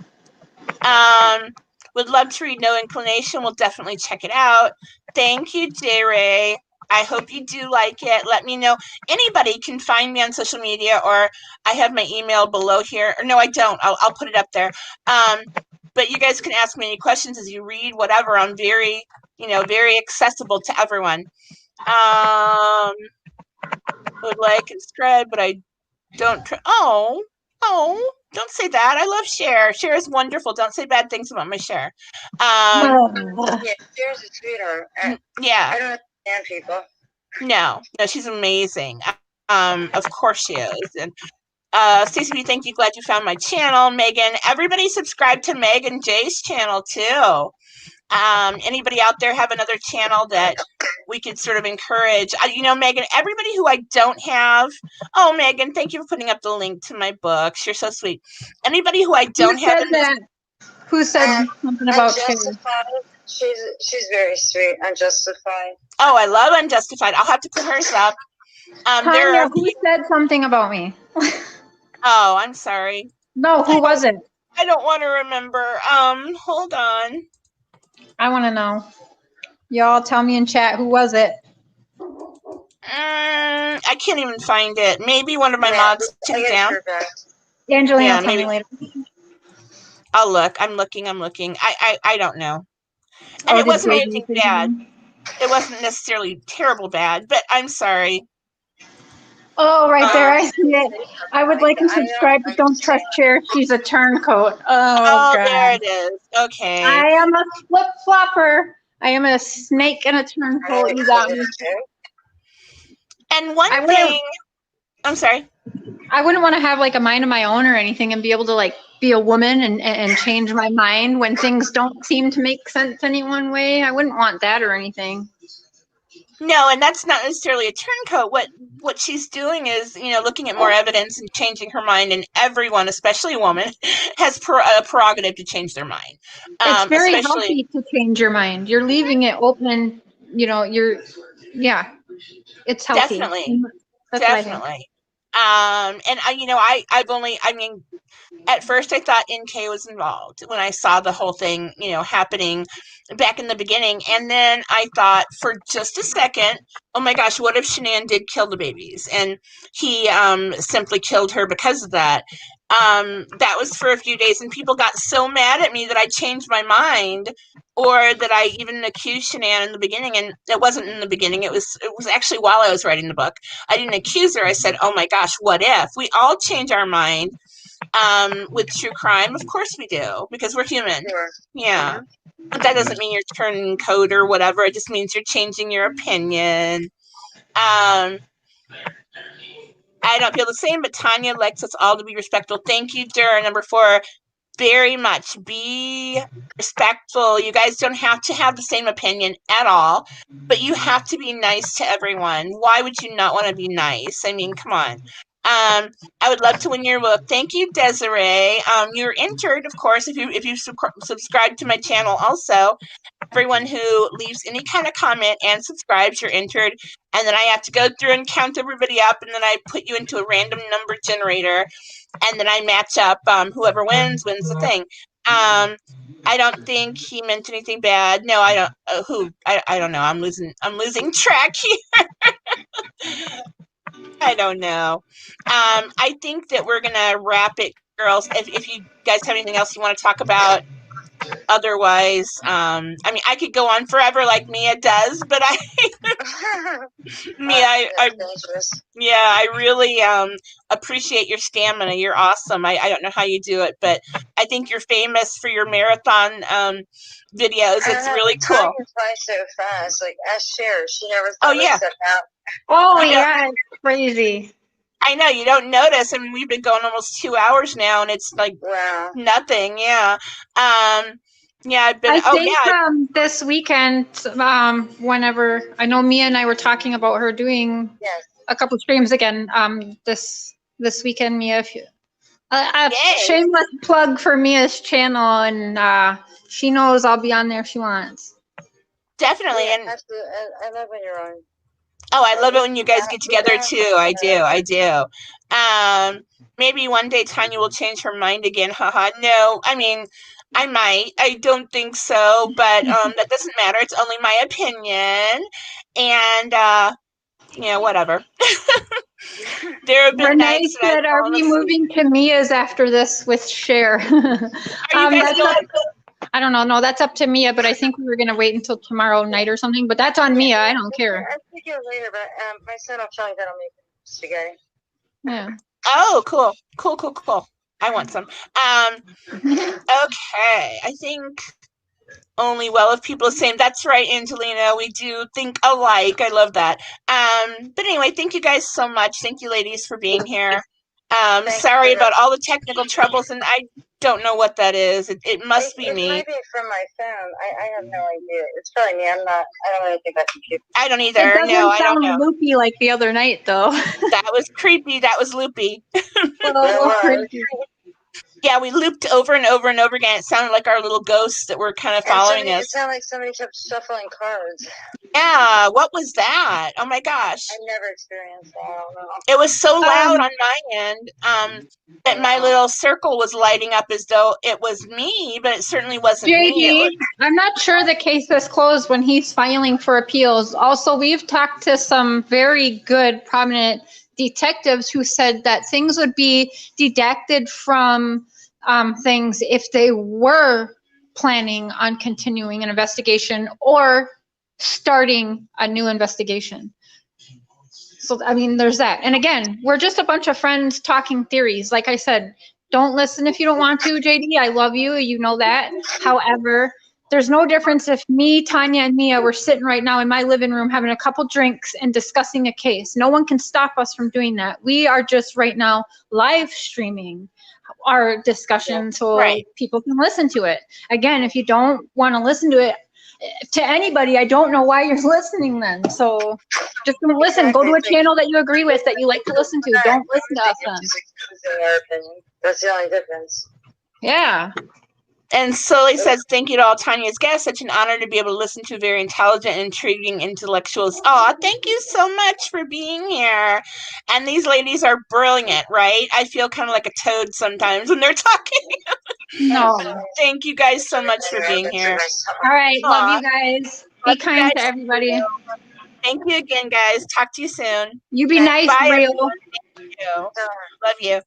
Would love to read No Inclination. We'll definitely check it out. Thank you, J. Ray. I hope you do like it. Let me know. Anybody can find me on social media, or I have my email below here. Or no, I don't. I'll put it up there. But you guys can ask me any questions as you read, whatever. I'm very, very accessible to everyone. Would like and subscribe, but I don't. Oh, don't say that. I love Cher. Cher is wonderful. Don't say bad things about my Cher. Yeah, Cher's a sweetheart. Yeah. I don't understand people. No, she's amazing. Of course she is. And Stacey B, thank you. Glad you found my channel. Megan, everybody subscribe to Meg and Jay's channel too. Anybody out there have another channel that we could sort of encourage? Megan, everybody who I don't have. Oh, Megan, thank you for putting up the link to my books. You're so sweet. Anybody who I don't have. Who said something about Cher? She's very sweet. Unjustified. Oh, I love Unjustified. I'll have to put hers up. Tanya, who said something about me? Oh, I'm sorry. No, who was it? I don't want to remember. Hold on. I want to know. Y'all tell me in chat, who was it? I can't even find it. Maybe one of my mods took it down. Angelina, tell me later. I'll look. I'm looking. I don't know. And it wasn't anything bad. It wasn't necessarily terrible bad, but I'm sorry. Oh, right there, I see it. I would like and subscribe, but don't trust Cher. She's a turncoat. Oh, God. There it is. Okay. I am a flip-flopper. I am a snake and a turncoat. You got me. And one thing, I'm sorry. I wouldn't want to have like a mind of my own or anything and be able to like be a woman and change my mind when things don't seem to make sense any one way. I wouldn't want that or anything. No, and that's not necessarily a turncoat. What she's doing is, looking at more evidence and changing her mind, and everyone, especially a woman, has a prerogative to change their mind. It's very healthy to change your mind. You're leaving it open, it's healthy. Definitely. Definitely. And at first I thought NK was involved when I saw the whole thing, happening back in the beginning. And then I thought for just a second, oh my gosh, what if Shanann did kill the babies? And he simply killed her because of that. That was for a few days, and people got so mad at me that I changed my mind, or that I even accused Shanann in the beginning. And it wasn't in the beginning. It was actually while I was writing the book. I didn't accuse her. I said, oh my gosh, what if? We all change our mind. With true crime, of course we do, because we're human. Sure. Yeah. But that doesn't mean you're turning code or whatever. It just means you're changing your opinion. I don't feel the same, but Tanya likes us all to be respectful. Thank you, Dur. Number 4. very much. Be respectful. You guys don't have to have the same opinion at all, but you have to be nice to everyone. Why would you not want to be nice? I mean, come on. I would love to win your book. Thank you, Desiree. You're entered, of course, if you subscribe to my channel also. Everyone who leaves any kind of comment and subscribes, you're entered. And then I have to go through and count everybody up, and then I put you into a random number generator, and then I match up. Whoever wins the thing. I don't think he meant anything bad. No, I don't. I don't know. I'm losing track here. I don't know. I think that we're gonna wrap it, girls. If you guys have anything else you want to talk about. Otherwise, I mean, I could go on forever like Mia does, but I really appreciate your stamina. You're awesome. I don't know how you do it, but I think you're famous for your marathon videos. It's really cool. Time flies so fast. Like, ask Cher. She never thought stuff out. Oh, yeah, it's crazy. I know, you don't notice. I mean, we've been going almost 2 hours now, and it's like nothing. Yeah. Yeah, I've been. I think this weekend, whenever I know Mia and I were talking about her doing a couple streams again. This weekend, Mia, if you, shameless plug for Mia's channel, and she knows I'll be on there if she wants. Definitely, and absolutely. I love when you're on. Oh, I love it when you guys get together too. I do. Maybe one day Tanya will change her mind again. Haha. No, I mean, I might. I don't think so, but that doesn't matter. It's only my opinion, and whatever. There have been Renee said, "Are we moving to Mia's after this with Cher?" Are you guys going? I don't know. No, that's up to Mia, but I think we were going to wait until tomorrow night or something, but that's on Mia. I don't care. I'll take it later, but my son will tell you that I'll make spaghetti. Yeah. Oh, cool. I want some. Okay. I think only well-off people are saying, that's right, Angelina. We do think alike. I love that. But anyway, thank you guys so much. Thank you, ladies, for being here. Sorry about all the technical troubles, and I don't know what that is. It must be me. It might be from my phone. I have no idea. It's probably me. I don't really think I can keep. I don't either. It doesn't I don't know. Loopy like the other night, though. That was creepy. That was loopy. Creepy. Yeah, we looped over and over and over again. It sounded like our little ghosts that were kind of following us. It sounded like somebody kept shuffling cards. Yeah, what was that? Oh my gosh. I never experienced that. I don't know. It was so loud on my end that my little circle was lighting up as though it was me, but it certainly wasn't me. I'm not sure the case is closed when he's filing for appeals. Also, we've talked to some very good, prominent detectives who said that things would be deducted from things if they were planning on continuing an investigation or starting a new investigation. So, I mean, there's that. And again, we're just a bunch of friends talking theories. Like I said, don't listen if you don't want to, JD. I love you. You know that. However, there's no difference if me, Tanya, and Mia were sitting right now in my living room having a couple drinks and discussing a case. No one can stop us from doing that. We are just right now live streaming our discussion so people can listen to it. Again, if you don't want to listen to it, to anybody, I don't know why you're listening then. So just don't listen. Go to a channel that you agree with, that you like to listen to. Don't listen to us then. That's the only difference. Yeah. And Sully says, thank you to all Tanya's guests. Such an honor to be able to listen to very intelligent, intriguing intellectuals. Oh, thank you so much for being here. And these ladies are brilliant, right? I feel kind of like a toad sometimes when they're talking. No. Thank you guys so much for being here. All right. Love you guys. Be kind to everybody. Thank you again, guys. Talk to you soon. You be nice, bye, real. everyone. Thank you. Love you.